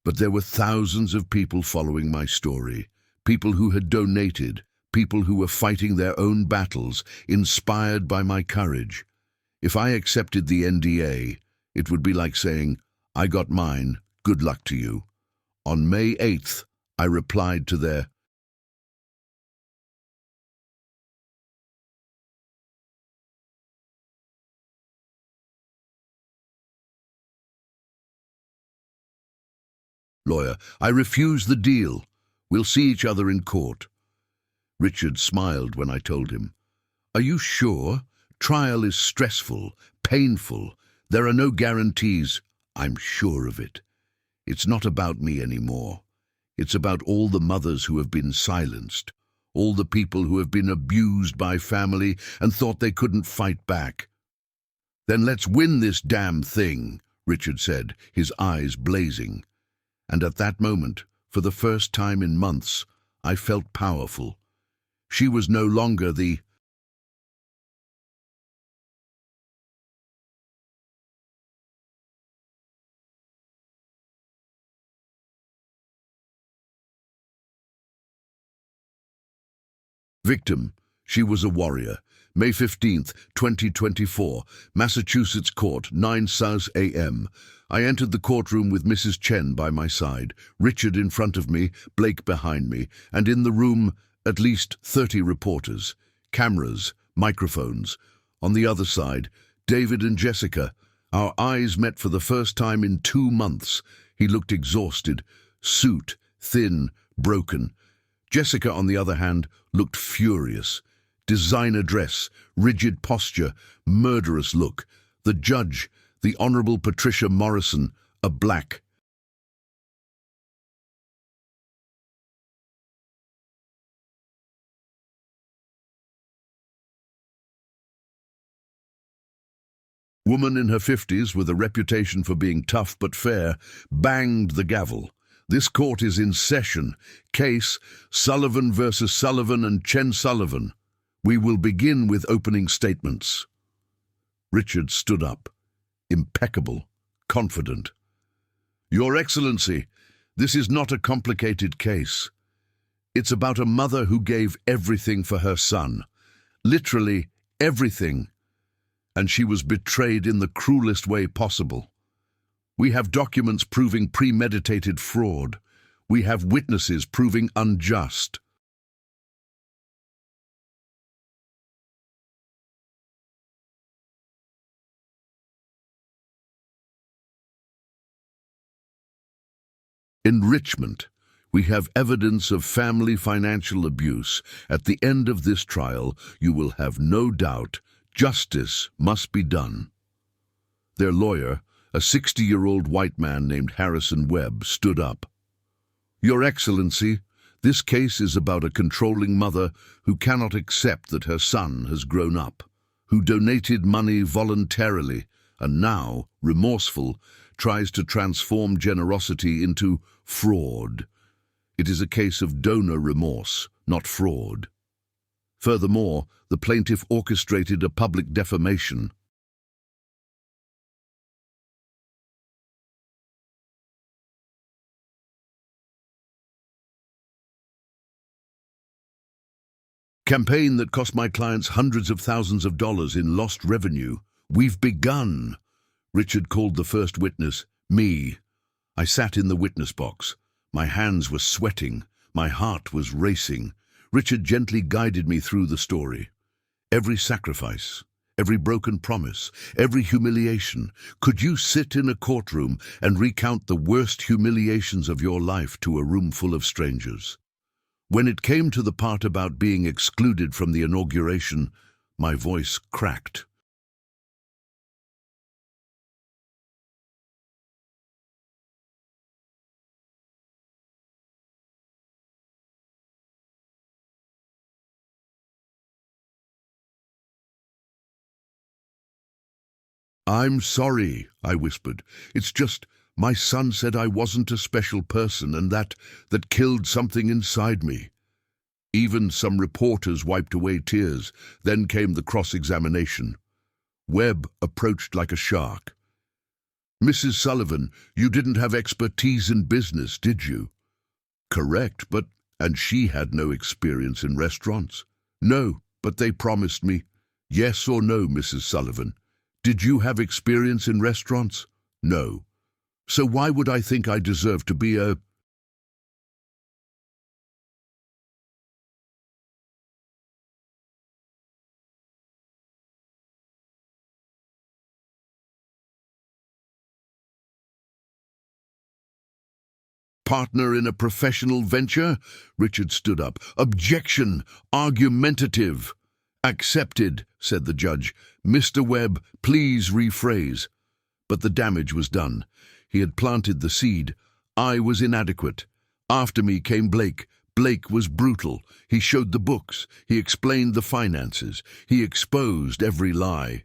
S1: But there were thousands of people following my story. People who had donated. People who were fighting their own battles, inspired by my courage. If I accepted the NDA, it would be like saying, I got mine, good luck to you. On May 8th, I replied to their lawyer, I refuse the deal. We'll see each other in court. Richard smiled when I told him. Are you sure? Trial is stressful, painful. There are no guarantees. I'm sure of it. It's not about me anymore. It's about all the mothers who have been silenced, all the people who have been abused by family and thought they couldn't fight back. Then let's win this damn thing, Richard said, his eyes blazing. And at that moment, for the first time in months, I felt powerful. She was no longer the victim. She was a warrior. May 15th, 2024, Massachusetts Court, 9 South a.m. I entered the courtroom with Mrs. Chen by my side, Richard in front of me, Blake behind me, and in the room, at least 30 reporters, cameras, microphones. On the other side, David and Jessica. Our eyes met for the first time in 2 months. He looked exhausted, suit, thin, broken. Jessica, on the other hand, looked furious. Designer dress, rigid posture, murderous look. The judge, the Honourable Patricia Morrison, a black woman in her 50s with a reputation for being tough but fair, banged the gavel. This court is in session. Case Sullivan versus Sullivan and Chen Sullivan. We will begin with opening statements. Richard stood up, impeccable, confident. Your Excellency, this is not a complicated case. It's about a mother who gave everything for her son. Literally everything. And she was betrayed in the cruelest way possible. We have documents proving premeditated fraud. We have witnesses proving unjust. Enrichment. We have evidence of family financial abuse. At the end of this trial, you will have no doubt justice must be done. Their lawyer, a 60-year-old white man named Harrison Webb, stood up. Your Excellency, this case is about a controlling mother who cannot accept that her son has grown up, who donated money voluntarily and now, remorseful, tries to transform generosity into fraud. It is a case of donor remorse, not fraud. Furthermore, the plaintiff orchestrated a public defamation. Campaign that cost my clients hundreds of thousands of dollars in lost revenue. We've begun. Richard called the first witness, me. I sat in the witness box. My hands were sweating. My heart was racing. Richard gently guided me through the story. Every sacrifice, every broken promise, every humiliation. Could you sit in a courtroom and recount the worst humiliations of your life to a room full of strangers? When it came to the part about being excluded from the inauguration, my voice cracked. I'm sorry, I whispered. It's just, my son said I wasn't a special person and that killed something inside me. Even some reporters wiped away tears. Then came the cross-examination. Webb approached like a shark. Mrs. Sullivan, you didn't have expertise in business, did you? Correct, and she had no experience in restaurants. No, but they promised me. Yes or no, Mrs. Sullivan? Did you have experience in restaurants? No. So why would I think I deserve to be a... partner in a professional venture? Richard stood up. Objection! Argumentative! Accepted, said the judge. Mr. Webb, please rephrase. But the damage was done. He had planted the seed. I was inadequate. After me came Blake. Blake was brutal. He showed the books. He explained the finances. He exposed every lie.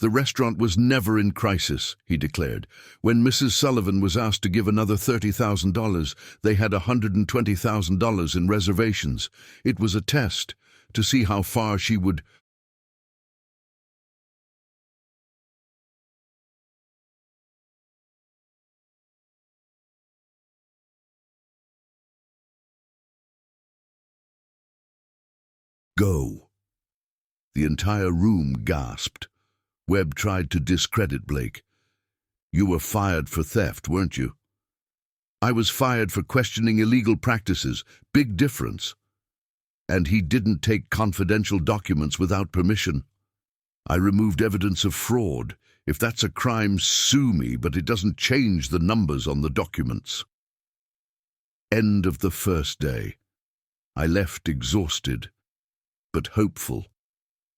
S1: The restaurant was never in crisis, he declared. When Mrs. Sullivan was asked to give another $30,000, they had $120,000 in reservations. It was a test to see how far she would... go. The entire room gasped. Webb tried to discredit Blake. You were fired for theft, weren't you? I was fired for questioning illegal practices. Big difference. And he didn't take confidential documents without permission. I removed evidence of fraud. If that's a crime, sue me, but it doesn't change the numbers on the documents. End of the first day. I left exhausted, but hopeful,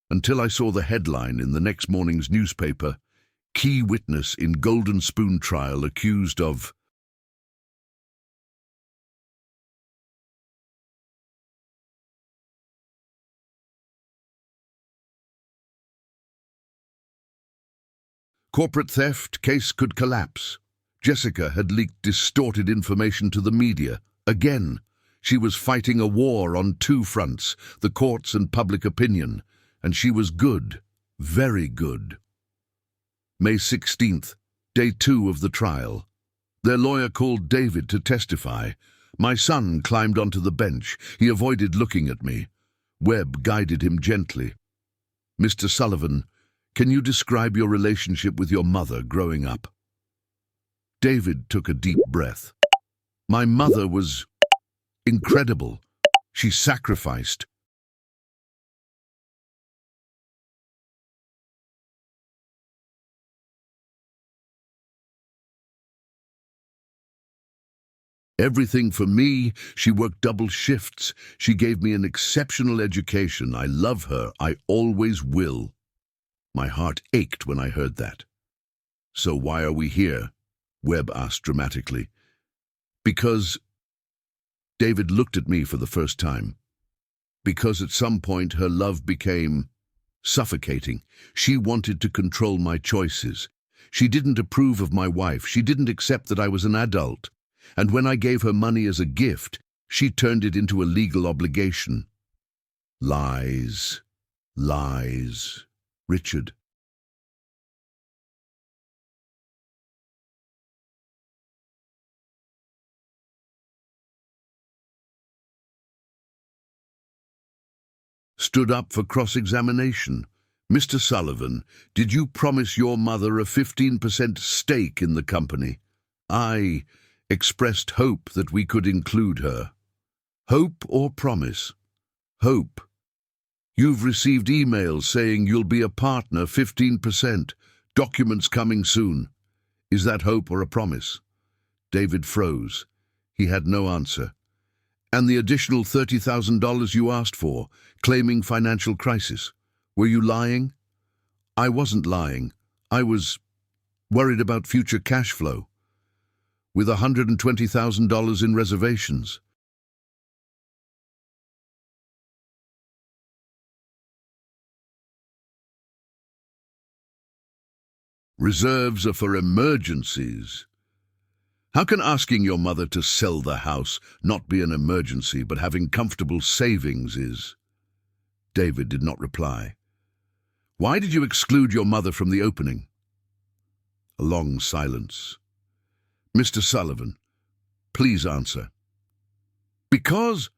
S1: until I saw the headline in the next morning's newspaper, Key Witness in Golden Spoon Trial Accused of... Corporate theft case could collapse. Jessica had leaked distorted information to the media. Again, she was fighting a war on two fronts, the courts and public opinion, and she was good, very good. May 16th, day 2 of the trial. Their lawyer called David to testify. My son climbed onto the bench. He avoided looking at me. Webb guided him gently. Mr. Sullivan, can you describe your relationship with your mother growing up? David took a deep breath. My mother was incredible. She sacrificed. Everything for me. She worked double shifts. She gave me an exceptional education. I love her. I always will. My heart ached when I heard that. So why are we here? Webb asked dramatically. Because... David looked at me for the first time. Because at some point her love became suffocating. She wanted to control my choices. She didn't approve of my wife. She didn't accept that I was an adult. And when I gave her money as a gift, she turned it into a legal obligation. Lies. Lies. Richard. Stood up for cross-examination. Mr. Sullivan, did you promise your mother a 15% stake in the company? I expressed hope that we could include her. Hope or promise? Hope. You've received emails saying you'll be a partner 15%. Documents coming soon. Is that hope or a promise? David froze. He had no answer. And the additional $30,000 you asked for, claiming financial crisis. Were you lying? I wasn't lying. I was worried about future cash flow. With $120,000 in reservations. Reserves are for emergencies. How can asking your mother to sell the house not be an emergency, but having comfortable savings is? David did not reply. Why did you exclude your mother from the opening? A long silence. Mr. Sullivan, please answer. Because,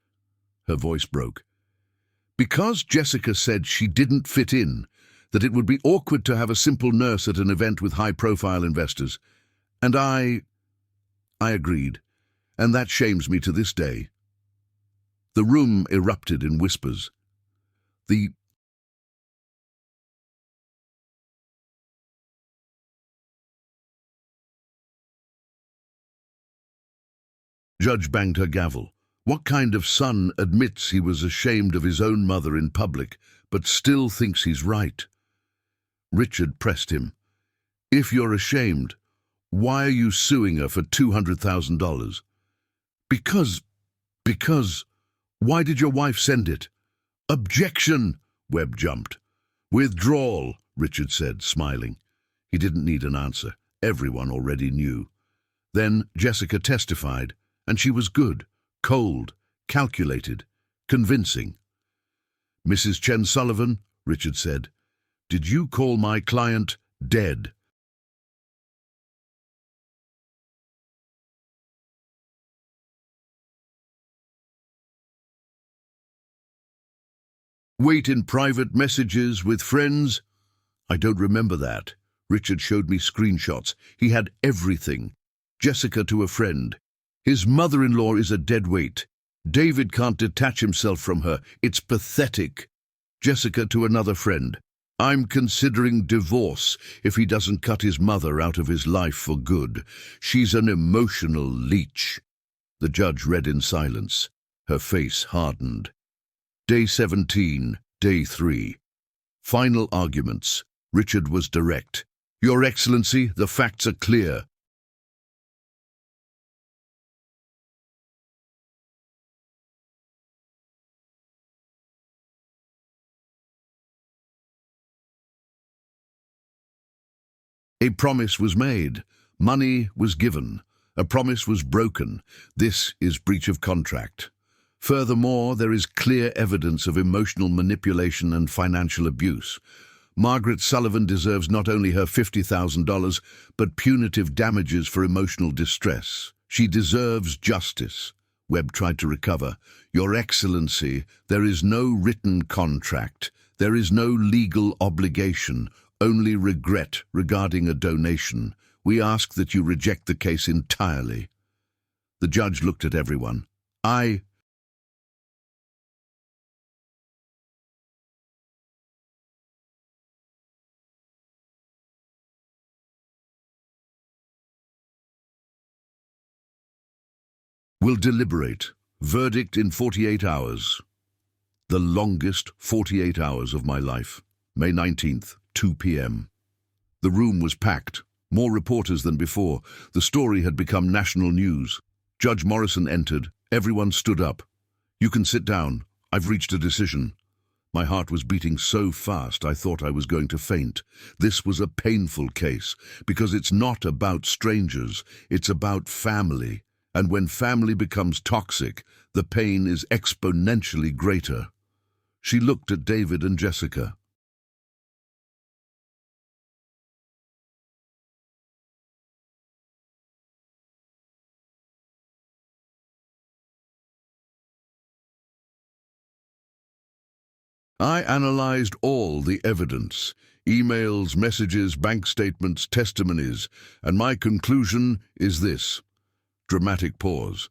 S1: her voice broke, because Jessica said she didn't fit in, that it would be awkward to have a simple nurse at an event with high-profile investors. And I agreed, and that shames me to this day. The room erupted in whispers. The judge banged her gavel. What kind of son admits he was ashamed of his own mother in public, but still thinks he's right? Richard pressed him. If you're ashamed, why are you suing her for $200,000? Because, why did your wife send it? Objection, Webb jumped. Withdrawal, Richard said, smiling. He didn't need an answer. Everyone already knew. Then Jessica testified, and she was good, cold, calculated, convincing. Mrs. Chen Sullivan, Richard said, did you call my client dead? Wait in private messages with friends? I don't remember that. Richard showed me screenshots. He had everything. Jessica to a friend. His mother-in-law is a dead weight. David can't detach himself from her. It's pathetic. Jessica to another friend. I'm considering divorce if he doesn't cut his mother out of his life for good. She's an emotional leech. The judge read in silence. Her face hardened. Day 17, Day 3. Final arguments. Richard was direct. Your Excellency, the facts are clear. A promise was made. Money was given. A promise was broken. This is breach of contract. Furthermore, there is clear evidence of emotional manipulation and financial abuse. Margaret Sullivan deserves not only her $50,000, but punitive damages for emotional distress. She deserves justice. Webb tried to recover. Your Excellency, there is no written contract. There is no legal obligation, only regret regarding a donation. We ask that you reject the case entirely. The judge looked at everyone. Will deliberate. Verdict in 48 hours. The longest 48 hours of my life. May 19th, 2 p.m. The room was packed. More reporters than before. The story had become national news. Judge Morrison entered. Everyone stood up. "You can sit down. I've reached a decision." My heart was beating so fast I thought I was going to faint. This was a painful case, because it's not about strangers, it's about family. And when family becomes toxic, the pain is exponentially greater. She looked at David and Jessica. I analyzed all the evidence, emails, messages, bank statements, testimonies, and my conclusion is this. Dramatic pause.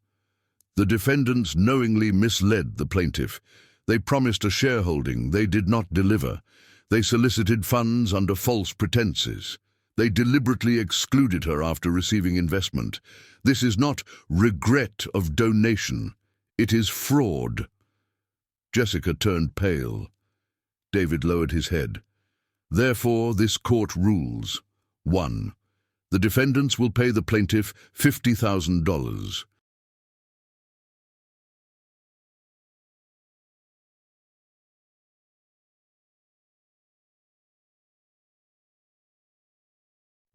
S1: The defendants knowingly misled the plaintiff. They promised a shareholding they did not deliver. They solicited funds under false pretenses. They deliberately excluded her after receiving investment. This is not regret of donation. It is fraud. Jessica turned pale. David lowered his head. Therefore, this court rules. 1. The defendants will pay the plaintiff $50,000.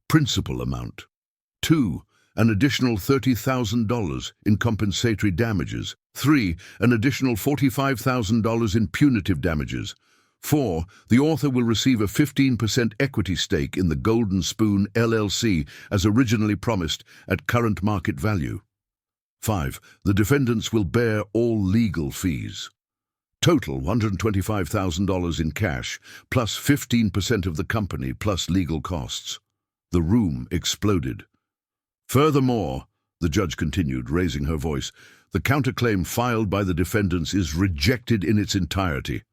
S1: Principal amount. 2. An additional $30,000 in compensatory damages. 3. An additional $45,000 in punitive damages. 4. The author will receive a 15% equity stake in the Golden Spoon LLC as originally promised at current market value. 5. The defendants will bear all legal fees. Total $125,000 in cash, plus 15% of the company, plus legal costs. The room exploded. Furthermore, the judge continued, raising her voice, the counterclaim filed by the defendants is rejected in its entirety.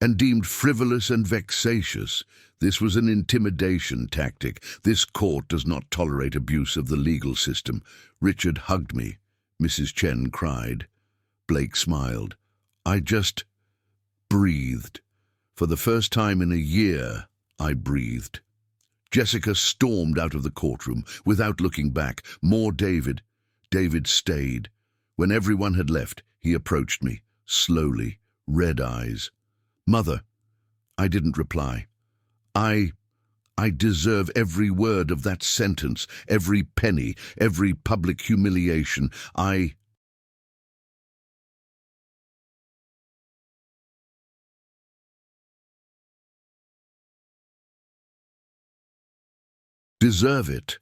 S1: And deemed frivolous and vexatious. This was an intimidation tactic. This court does not tolerate abuse of the legal system. Richard hugged me. Mrs. Chen cried. Blake smiled. I just breathed. For the first time in a year, I breathed. Jessica stormed out of the courtroom without looking back. More David. David stayed. When everyone had left, he approached me, slowly, red eyes. Mother, I didn't reply. I deserve every word of that sentence, every penny, every public humiliation. I deserve it.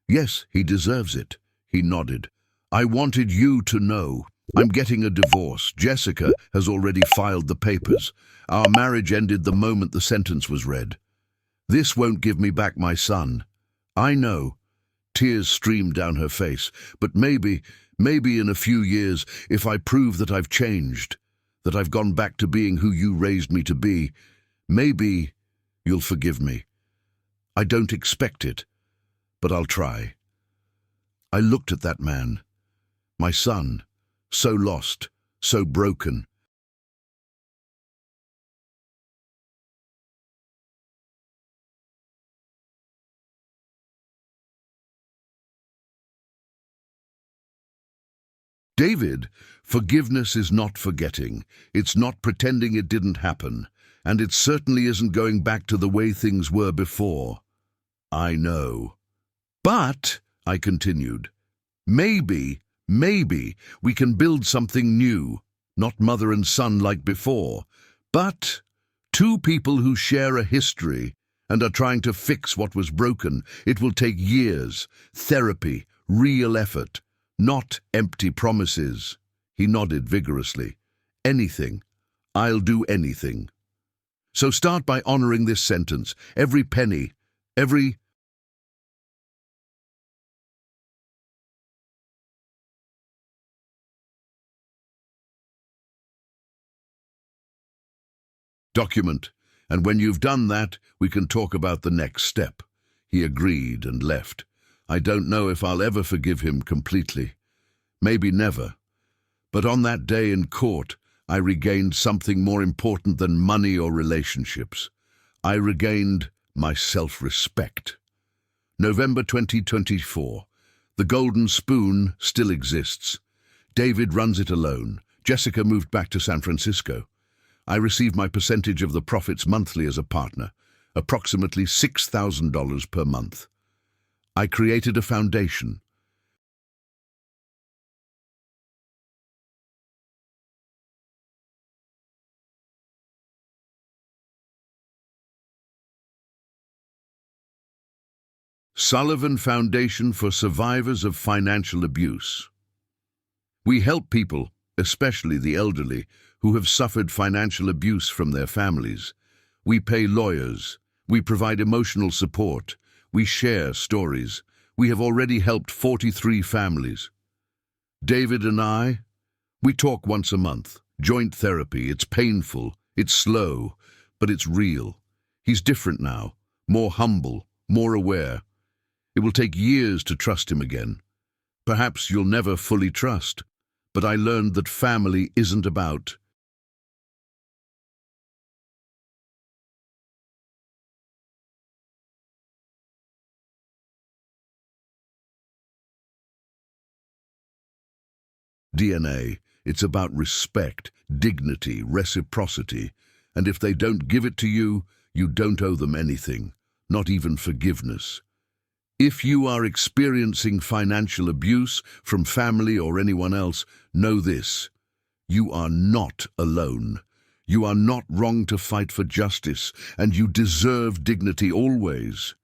S1: Yes, he deserves it. He nodded. I wanted you to know. I'm getting a divorce. Jessica has already filed the papers. Our marriage ended the moment the sentence was read. This won't give me back my son. I know. Tears streamed down her face. But maybe in a few years, if I prove that I've changed, that I've gone back to being who you raised me to be, maybe you'll forgive me. I don't expect it, but I'll try. I looked at that man, my son, so lost, so broken. David, forgiveness is not forgetting. It's not pretending it didn't happen. And it certainly isn't going back to the way things were before. I know. But, I continued, maybe we can build something new, not mother and son like before, but two people who share a history and are trying to fix what was broken. It will take years, therapy, real effort, not empty promises. He nodded vigorously. Anything. I'll do anything. So start by honoring this sentence. Every penny, every Document, and when you've done that, we can talk about the next step." He agreed and left. I don't know if I'll ever forgive him completely. Maybe never. But on that day in court, I regained something more important than money or relationships. I regained my self-respect. November 2024. The Golden Spoon still exists. David runs it alone. Jessica moved back to San Francisco. I receive my percentage of the profits monthly as a partner, approximately $6,000 per month. I created a foundation. Sullivan Foundation for Survivors of Financial Abuse. We help people, especially the elderly, who have suffered financial abuse from their families. We pay lawyers. We provide emotional support. We share stories. We have already helped 43 families. David and I, we talk once a month. Joint therapy. It's painful. It's slow, but it's real. He's different now, more humble, more aware. It will take years to trust him again. Perhaps you'll never fully trust, but I learned that family isn't about DNA. It's about respect, dignity, reciprocity, and if they don't give it to you, you don't owe them anything, not even forgiveness. If you are experiencing financial abuse from family or anyone else, know this: you are not alone. You are not wrong to fight for justice, and you deserve dignity always.